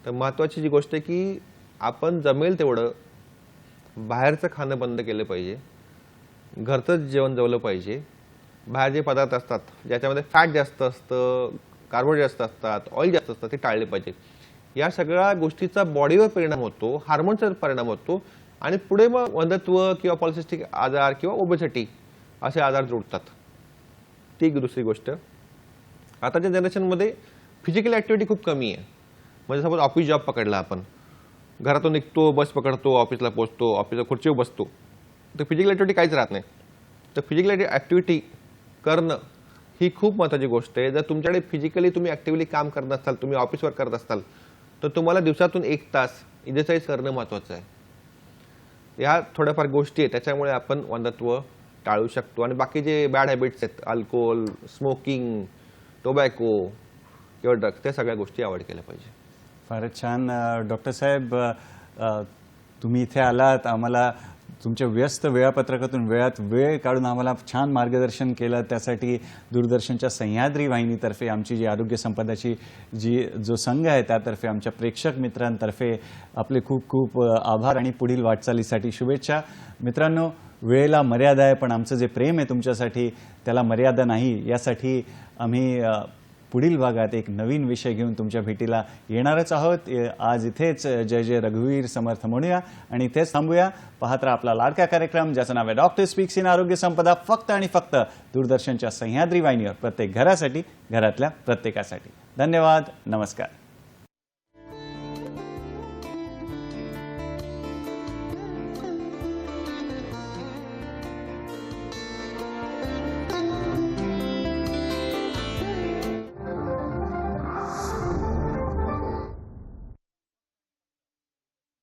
तर महत्त्वाची जी गोष्ट आहे की आपण जमेल तेवढं बाहेरचं खाणं बंद केलं पाहिजे, घरचंच जेवण जेवलं पाहिजे. बाहेर जे पदार्थ असतात ज्याच्यामध्ये फॅट जास्त असतं, कार्बोहायड्रेट जास्त असतात, ऑइल जास्त असतं, ते टाळले पाहिजे. या सगळ्या गोष्टीचा बॉडीवर परिणाम होतो, हार्मोनचा परिणाम होतो आणि पुढे मग वंध्यत्व किंवा पॉलिसिस्टिक आजार किंवा ओबेसिटी असे आजार जुळतात. ती एक दुसरी गोष्ट. आताच्या जनरेशनमध्ये फिजिकल ॲक्टिव्हिटी खूप कमी आहे. म्हणजे सपोज ऑफिस जॉब पकडला, आपण घरातून निघतो, बस पकडतो, ऑफिसला पोहोचतो, ऑफिसला खुर्चीवर बसतो, तर फिजिकल ॲक्टिव्हिटी काहीच राहत नाही. तर फिजिकल ॲक्टिव्हिटी करणं ही खूप महत्त्वाची गोष्ट आहे. जर तुमच्याकडे फिजिकली तुम्ही ॲक्टिव्हली काम करत असाल, तुम्ही ऑफिस वर्क करत असाल, तर तुम्हाला दिवसातून 1 तास एक्सरसाइज करणं महत्त्वाचं आहे. ह्या थोड्याफार गोष्टी आहेत त्याच्यामुळे आपण वंध्यत्व टाळू शकतो. आणि बाकी जे बॅड हॅबिट्स आहेत, अल्कोहोल, स्मोकिंग, टोबॅको किंवा ड्रग्स, त्या सगळ्या गोष्टी अवॉइड केल्या पाहिजे. फारच छान. डॉक्टर साहेब, तुम्ही इथे आलात, आम्हाला तुमच्या व्यस्त वेळापत्रकातून वेळ काढून आम्हाला छान मार्गदर्शन केलं. त्यासाठी दूरदर्शनच्या सह्याद्री वाहिनीतर्फे, आमची जी आरोग्य संपदाची जो संघ आहे त्यातर्फे, आमच्या प्रेक्षक मित्रांतर्फे आपले खूप खूप आभार आणि पुढील वाटचालीसाठी शुभेच्छा. मित्रांनो, वेळेला मर्यादा आहे, पण आमचं जे प्रेम आहे तुमच्यासाठी त्याला मर्यादा नाही. यासाठी आम्ही पुढील भागात एक नवीन विषय घेऊन तुमच्या भेटीला येणारच आहोत. आज इथेच जय जय रघुवीर समर्थ म्हणूया आणि इथेच थांबूया. पाहत राहा आपला लाडका कार्यक्रम ज्याचं नाव आहे डॉक्टर स्पीक्स इन आरोग्य संपदा, फक्त आणि फक्त दूरदर्शनच्या सह्याद्री वाहिनीवर, प्रत्येक घरासाठी, घरातल्या प्रत्येकासाठी. धन्यवाद. नमस्कार.